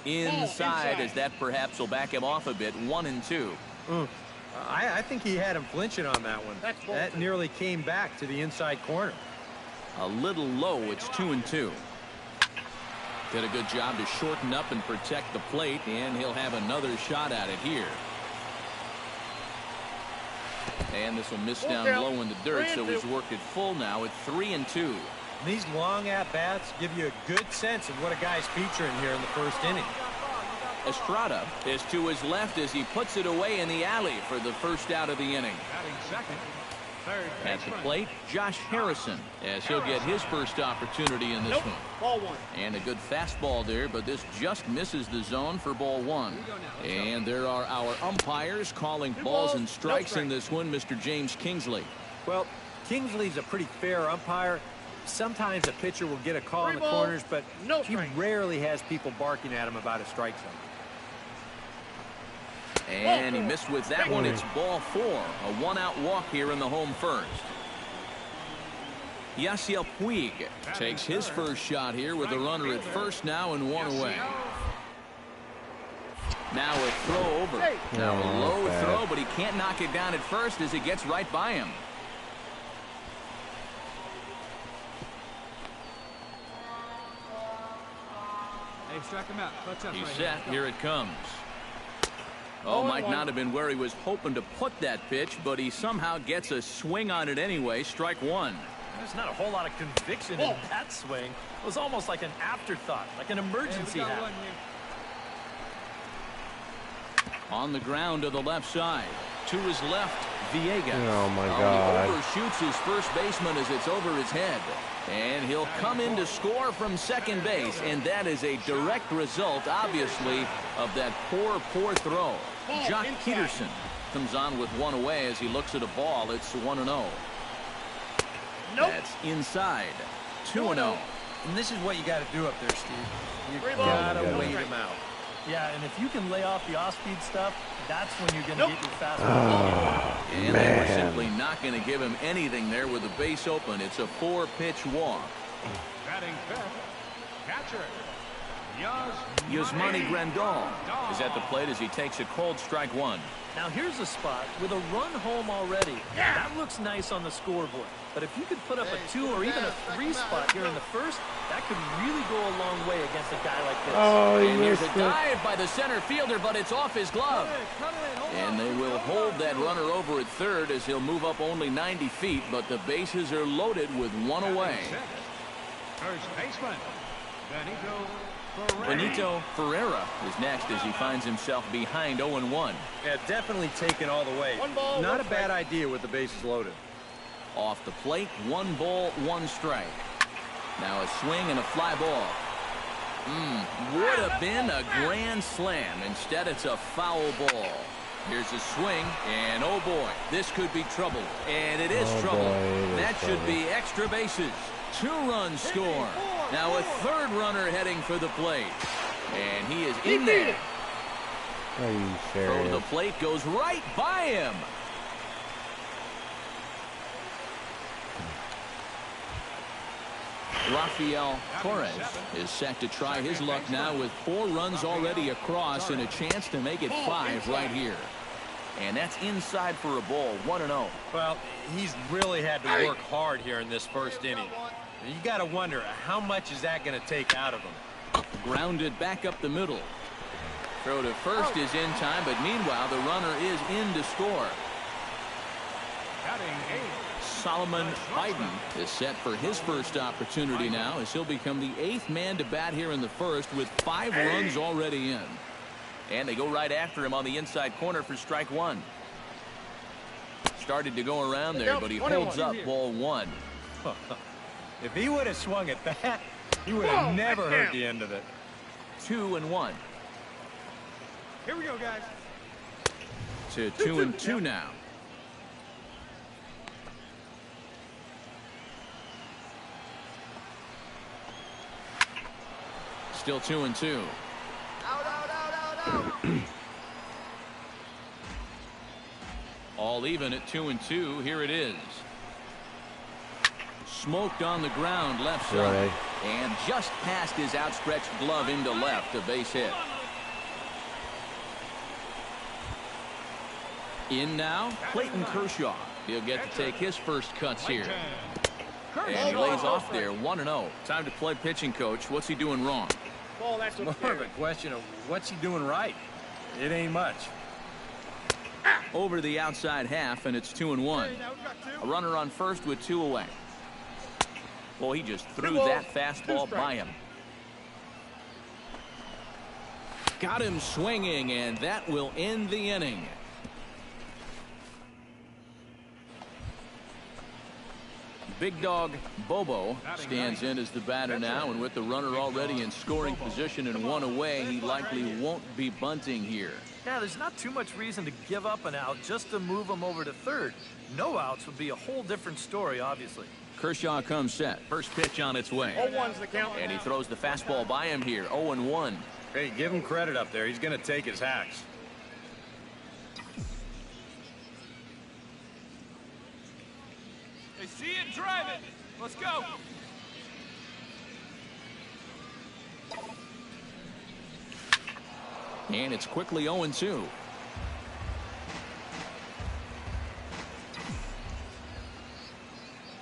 Speaker 4: Inside, as that perhaps will back him off a bit. 1-2.
Speaker 7: I think he had him flinching on that one. That nearly came back to the inside corner.
Speaker 4: A little low. It's 2-2. Did a good job to shorten up and protect the plate, and he'll have another shot at it here. And this will miss down low in the dirt, so he's worked it full now at 3-2.
Speaker 7: These long at-bats give you a good sense of what a guy's featuring here in the first inning.
Speaker 4: Estrada is to his left as he puts it away in the alley for the first out of the inning. At the plate, Josh Harrison, as he'll get his first opportunity in this one.
Speaker 6: Ball one.
Speaker 4: And a good fastball there, but this just misses the zone for ball one. And there are our umpires calling balls and strikes in this one, Mr. James Kingsley.
Speaker 7: Well, Kingsley's a pretty fair umpire. Sometimes a pitcher will get a call in the corners, but he rarely has people barking at him about a strike zone.
Speaker 4: And he missed with that one. It's ball four. A one-out walk here in the home first. Yasiel Puig takes his first shot here with a runner at first now and one away. Now a throw over. Now a low throw, but he can't knock it down at first as it gets right by him.
Speaker 5: Hey, strike him out.
Speaker 4: He's set. Here it comes. Oh, might not have been where he was hoping to put that pitch, but he somehow gets a swing on it anyway. Strike one.
Speaker 8: There's not a whole lot of conviction in that swing. It was almost like an afterthought, like an emergency hat.
Speaker 4: On the ground to the left side. To his left, Villegas.
Speaker 1: Oh, my God.
Speaker 4: He overshoots his first baseman as it's over his head. And he'll come in to score from second base. And that is a direct result, obviously, of that poor throw. Jock Peterson comes on with one away as he looks at a ball. It's 1-0. That's inside. 2-0.
Speaker 7: And this is what you got to do up there, Steve. You got to wait him out.
Speaker 8: Yeah, and if you can lay off the off-speed stuff, that's when you're going to get your fastball.
Speaker 4: And they were simply not going to give him anything there with the base open. It's a 4-pitch walk.
Speaker 5: Batting fifth, catcher
Speaker 4: Yasmani Grandal is at the plate as he takes a cold strike one.
Speaker 8: Now here's a spot with a run home already. That looks nice on the scoreboard. But if you could put up a 2 or even a 3 spot here in the first, that could really go a long way against a guy like this.
Speaker 1: Oh,
Speaker 4: and here's a dive by the center fielder, but it's off his glove. And they will hold that runner over at third as he'll move up only 90 feet, but the bases are loaded with one away.
Speaker 5: First baseman,
Speaker 4: Benito Ferreira is next as he finds himself behind 0-1.
Speaker 7: Yeah, definitely taken all the way. Not a bad idea with the bases loaded.
Speaker 4: Off the plate, 1 ball, 1 strike. Now a swing and a fly ball. Would have been a grand slam. Instead, it's a foul ball. Here's a swing, and oh boy, this could be trouble. And it is trouble. That should be extra bases. 2 runs score. Now a third runner heading for the plate. And he is in there.
Speaker 1: Are you serious?
Speaker 4: Throw to the plate goes right by him. Rafael Torres is set to try his luck now with 4 runs already across and a chance to make it 5 right here. And that's inside for a ball, 1-0.
Speaker 7: Well, he's really had to work hard here in this first inning. You got to wonder, how much is that going to take out of him?
Speaker 4: Grounded back up the middle. Throw to first is in time, but meanwhile, the runner is in to score. Solomon Biden is set for his first opportunity now as he'll become the 8th man to bat here in the first with 5 runs already in. And they go right after him on the inside corner for strike one. Started to go around there, but he holds up ball 1.
Speaker 7: If he would have swung at that, he would have never heard the end of it.
Speaker 4: 2-1.
Speaker 5: Here we go, guys.
Speaker 4: To 2-2 now. Still 2-2. All even at 2-2. Here it is. Smoked on the ground left side. And just past his outstretched glove into left. A base hit. In now, Clayton Kershaw. He'll get to take his first cuts here. And he lays off there, 1-0. Time to play pitching coach. What's he doing wrong?
Speaker 7: It's more of a question of what's he doing right. It ain't much.
Speaker 4: Over the outside half, and it's 2-1. A runner on first with 2 away. Well, he just threw that fastball by him. Got him swinging, and that will end the inning. Big dog Bobo stands in as the batter now, and with the runner already in scoring position and one away, he likely won't be bunting here.
Speaker 8: Yeah, there's not too much reason to give up an out just to move him over to third. No outs would be a whole different story, obviously.
Speaker 4: Kershaw comes set. First pitch on its way.
Speaker 6: 0-1's the count.
Speaker 4: And he throws the fastball by him here. 0-1.
Speaker 7: Hey, give him credit up there. He's going to take his hacks.
Speaker 5: They see it, drive it. Let's go.
Speaker 4: And it's quickly 0-2.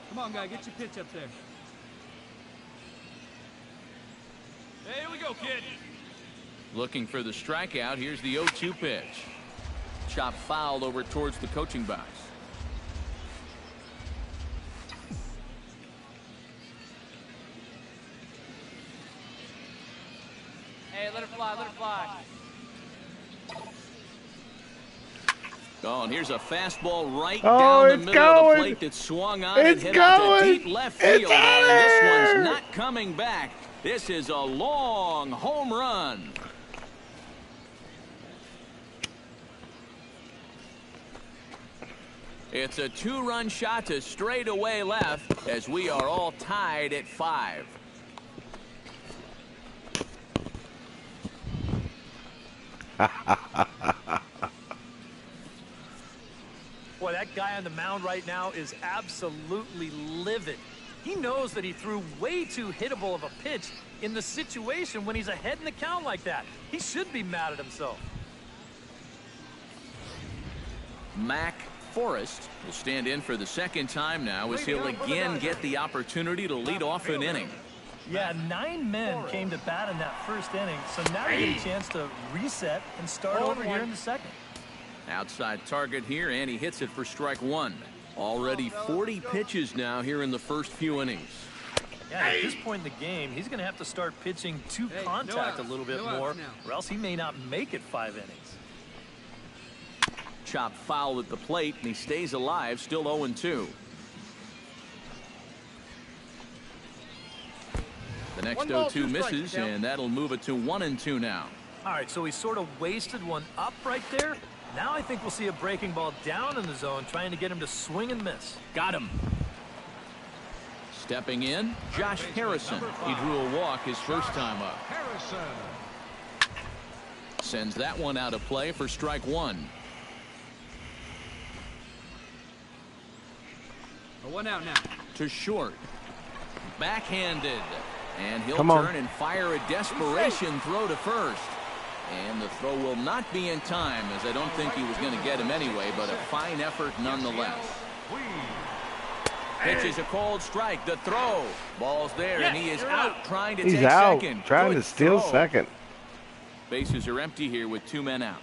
Speaker 6: Come on, guy, get your pitch up there.
Speaker 5: Hey, here we go, kid.
Speaker 4: Looking for the strikeout. Here's the 0-2 pitch. Chop fouled over towards the coaching box.
Speaker 3: Hey, let it fly, let it fly.
Speaker 4: Oh, and here's a fastball right
Speaker 1: Oh,
Speaker 4: down the
Speaker 1: it's
Speaker 4: middle of the
Speaker 1: going.
Speaker 4: plate that swung on
Speaker 1: It's
Speaker 4: and hit out to
Speaker 1: going.
Speaker 4: deep left
Speaker 1: It's
Speaker 4: field.
Speaker 1: out
Speaker 4: And this
Speaker 1: there.
Speaker 4: one's not coming back. This is a long home run. It's a two-run shot to straightaway left as we are all tied at 5.
Speaker 8: Boy, that guy on the mound right now is absolutely livid. He knows that he threw way too hittable of a pitch in the situation when he's ahead in the count like that. He should be mad at himself.
Speaker 4: Mac Forrest will stand in for the second time now as he'll again get the opportunity to lead off an inning.
Speaker 8: Yeah, 9 men came to bat in that first inning, so now you get a chance to reset and start over here in the second.
Speaker 4: Outside target here, and he hits it for strike 1. Already 40 pitches now here in the first few innings.
Speaker 8: Yeah, at this point in the game, he's going to have to start pitching to contact a little bit more, or else he may not make it 5 innings.
Speaker 4: Chop foul at the plate, and he stays alive, still 0-2. The next 0-2 misses, and that'll move it to 1-2 now.
Speaker 8: All right, so he sort of wasted one up right there. Now I think we'll see a breaking ball down in the zone, trying to get him to swing and miss.
Speaker 4: Got him. Stepping in, Josh Harrison. He drew a walk his first time up. Sends that one out of play for strike 1.
Speaker 6: One out now.
Speaker 4: To short. Backhanded. And he'll
Speaker 1: Come on.
Speaker 4: turn and fire a desperation throw to first. And the throw will not be in time, as I don't think he was going to get him anyway, but a fine effort nonetheless. Pitches a cold strike. The throw. Ball's there, and he is out trying to
Speaker 1: He's
Speaker 4: take
Speaker 1: out,
Speaker 4: second.
Speaker 1: trying
Speaker 4: Good
Speaker 1: to steal
Speaker 4: throw.
Speaker 1: second.
Speaker 4: Bases are empty here with 2 men out.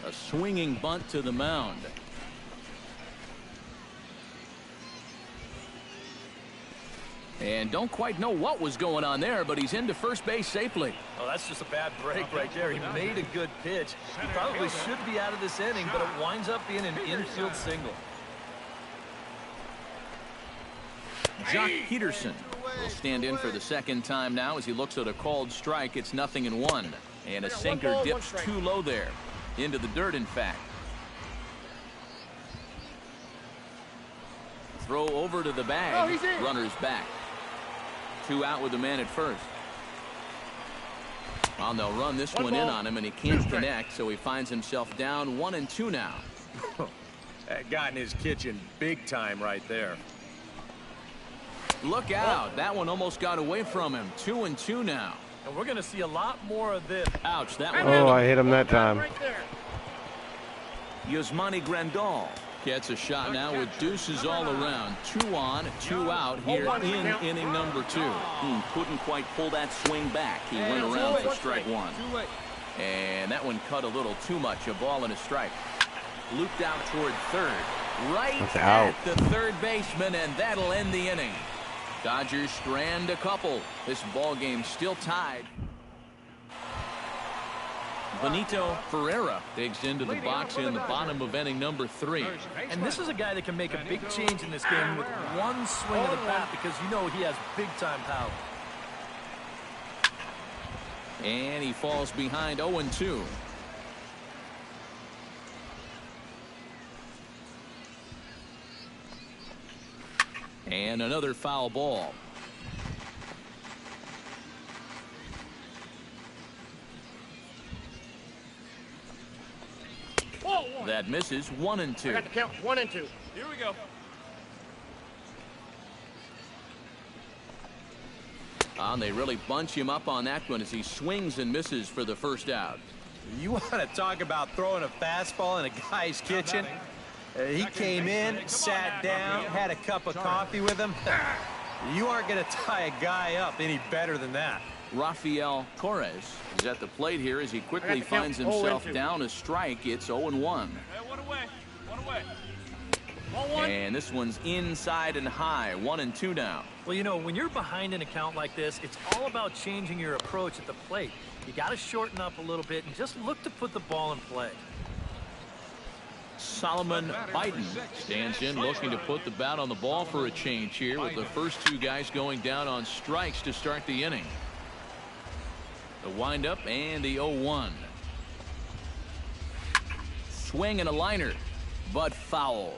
Speaker 4: A swinging bunt to the mound. And don't quite know what was going on there, but he's into first base safely.
Speaker 8: Oh, that's just a bad break right there. He made a good pitch. He probably should be out of this inning, but it winds up being an infield single.
Speaker 4: Jock Peterson will stand in for the second time now as he looks at a called strike. It's 0-1. And a sinker dips too low there. Into the dirt, in fact. Throw over to the bag. Runner's back. 2 out with the man at first. Well, they'll run this one in on him, and he can't connect, so he finds himself down 1-2 now.
Speaker 7: That got in his kitchen big time right there.
Speaker 4: Look out. That one almost got away from him. 2-2 now.
Speaker 8: And we're going to see a lot more of this.
Speaker 4: Ouch. That one.
Speaker 1: Oh, I hit him that time.
Speaker 4: Yasmani Grandal gets a shot now with deuces all around. 2 on, 2 out here in inning number 2. Couldn't quite pull that swing back. He went around for strike 1. And that one cut a little too much. A ball and a strike. Looped out toward third. Right
Speaker 1: That's
Speaker 4: at
Speaker 1: out.
Speaker 4: the third baseman, and that'll end the inning. Dodgers strand a couple. This ball game still tied. Benito Ferreira digs into the box in the bottom of inning number 3.
Speaker 8: And this is a guy that can make a big change in this game with one swing of the bat, because you know he has big-time power.
Speaker 4: And he falls behind 0-2. And another foul ball. That misses. 1-2.
Speaker 5: I got the count. 1 and 2. Here we go.
Speaker 4: And they really bunch him up on that one as he swings and misses for the first out.
Speaker 7: You want to talk about throwing a fastball in a guy's kitchen? He came in, sat down, had a cup of coffee with him. You aren't going to tie a guy up any better than that.
Speaker 4: Rafael Torres is at the plate here as he quickly finds himself down a strike. It's 0-1.
Speaker 5: Hey, one away. One away. 1-1.
Speaker 4: And this one's inside and high. 1-2 now.
Speaker 8: Well, you know, when you're behind an account like this, it's all about changing your approach at the plate. You got to shorten up a little bit and just look to put the ball in play.
Speaker 4: Solomon Biden stands in, looking to put the bat on the ball for a change here, with the first 2 guys going down on strikes to start the inning. The windup and the 0-1. Swing and a liner, but fouled.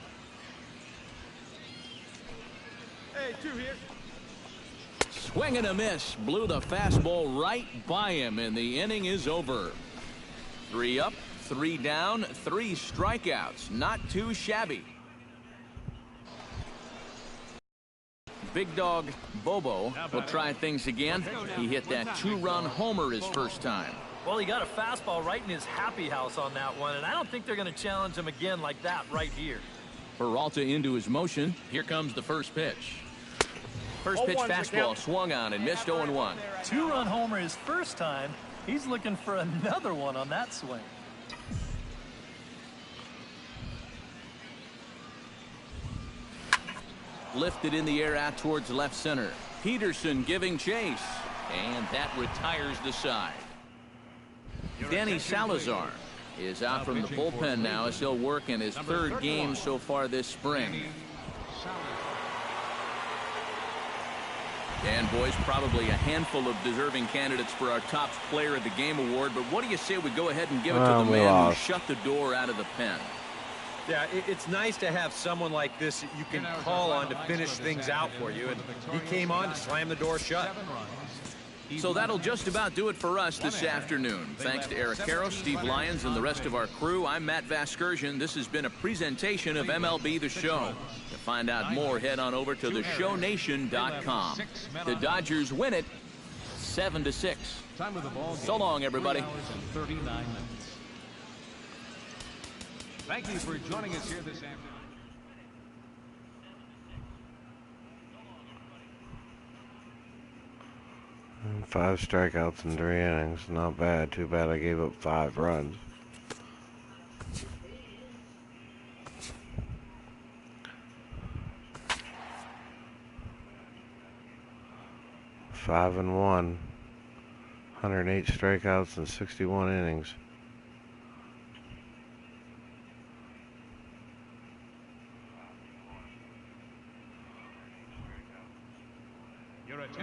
Speaker 5: Hey, 2 here.
Speaker 4: Swing and a miss, blew the fastball right by him, and the inning is over. 3 up, 3 down, 3 strikeouts. Not too shabby. Big dog Bobo will try things again. He hit that 2-run homer his first time.
Speaker 8: Well, he got a fastball right in his happy house on that one, and I don't think they're going to challenge him again like that right here.
Speaker 4: Peralta into his motion. Here comes the first pitch. First pitch fastball swung on and missed. 0-1.
Speaker 8: 2-run homer his first time. He's looking for another one on that swing.
Speaker 4: Lifted in the air out towards left center. Peterson giving chase, and that retires the side. Danny Salazar is out from the bullpen now as he'll work in his 3rd game so far this spring. And boys, probably a handful of deserving candidates for our top player of the game award, but what do you say we go ahead and give it to the man who shut the door out of the pen?
Speaker 7: Yeah, it's nice to have someone like this that you can call on to finish things out for you, and he came on to slam the door shut.
Speaker 4: So that'll just about do it for us this afternoon. Thanks to Eric Karros, Steve Lyons, and the rest of our crew. I'm Matt Vasgersian. This has been a presentation of MLB The Show. To find out more, head on over to theshownation.com. The Dodgers win it 7-6. So long, everybody.
Speaker 9: Thank you for joining us here this afternoon.
Speaker 1: 5 strikeouts in 3 innings. Not bad. Too bad I gave up 5 runs. Five and 1. 108 strikeouts in 61 innings.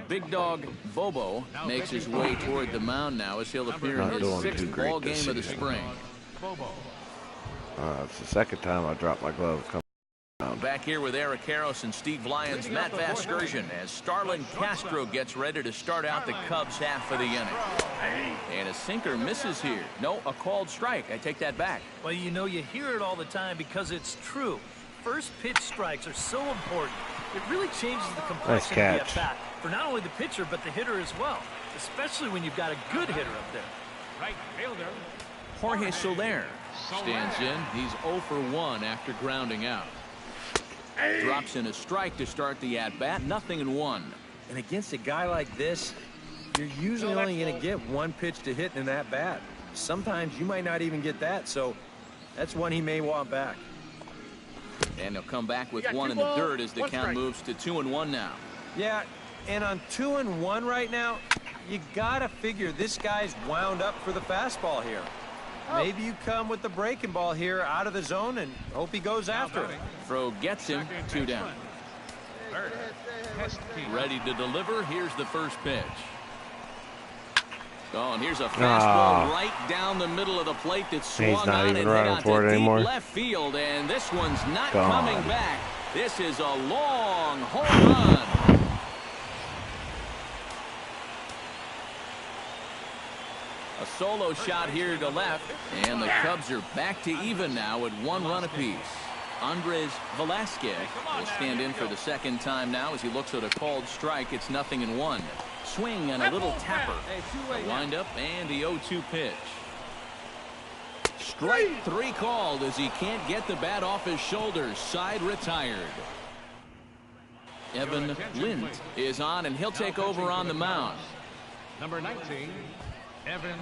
Speaker 4: Big dog Bobo makes his way toward the mound now as he'll appear in his 6th ball game of the spring.
Speaker 1: It's the 2nd time I dropped my glove.
Speaker 4: Back here with Eric Karros and Steve Lyons, Matt Vasgersian, as Starlin Castro gets ready to start out the Cubs half of the inning. And a sinker misses here. No, a called strike. I take that back.
Speaker 8: Well, you know, you hear it all the time because it's true. First pitch strikes are so important. It really changes the complexion of the at-bat for not only the pitcher but the hitter as well, especially when you've got a good hitter up there.
Speaker 9: Right fielder
Speaker 4: Jorge Soler stands in. He's 0 for 1 after grounding out. Drops in a strike to start the at-bat. 0-1.
Speaker 7: And against a guy like this, you're usually only going to get 1 pitch to hit in that bat. Sometimes you might not even get that, so that's one he may want back.
Speaker 4: And he'll come back with 1 in the dirt as the count moves to 2-1 now.
Speaker 7: Yeah, and on 2-1 right now, you gotta figure this guy's wound up for the fastball here. Maybe you come with the breaking ball here out of the zone and hope he goes after it.
Speaker 4: Throw gets him, 2 down. Ready to deliver. Here's the first pitch. Oh, and here's a fastball right down the middle of the plate that swung on and hit onto deep left field. And this one's not coming back. This is a long home run. A solo shot here to left, and the Cubs are back to even now at 1 run apiece. Andres Velasquez will stand in for the second time now as he looks at a called strike. It's 0-1. Swing and a little tapper. A windup and the 0-2 pitch. Strike 3 called as he can't get the bat off his shoulders. Side retired. Evan Lind is on, and he'll take over on the mound.
Speaker 9: Number 19, Evan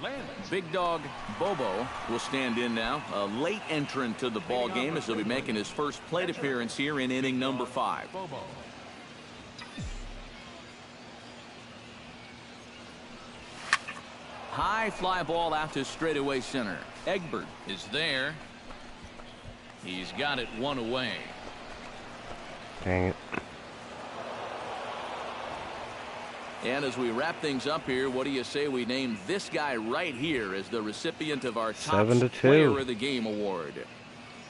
Speaker 9: Lind.
Speaker 4: Big Dog Bobo will stand in now. A late entrant to the ball game as he'll be making his first plate appearance here in inning number 5. High fly ball out to straightaway center. Egbert is there. He's got it 1 away.
Speaker 1: Dang it.
Speaker 4: And as we wrap things up here, what do you say we name this guy right here as the recipient of our top player of the game award?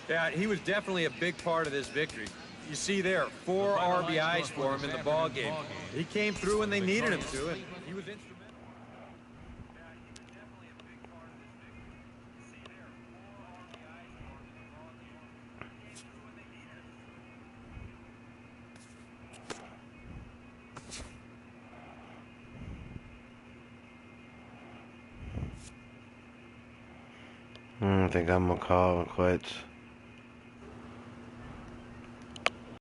Speaker 7: Yeah, he was definitely a big part of this victory. You see there, 4 RBIs for him in the ball game. He came through when they needed him to, and he was instrumental.
Speaker 1: I think I'm gonna call it quits.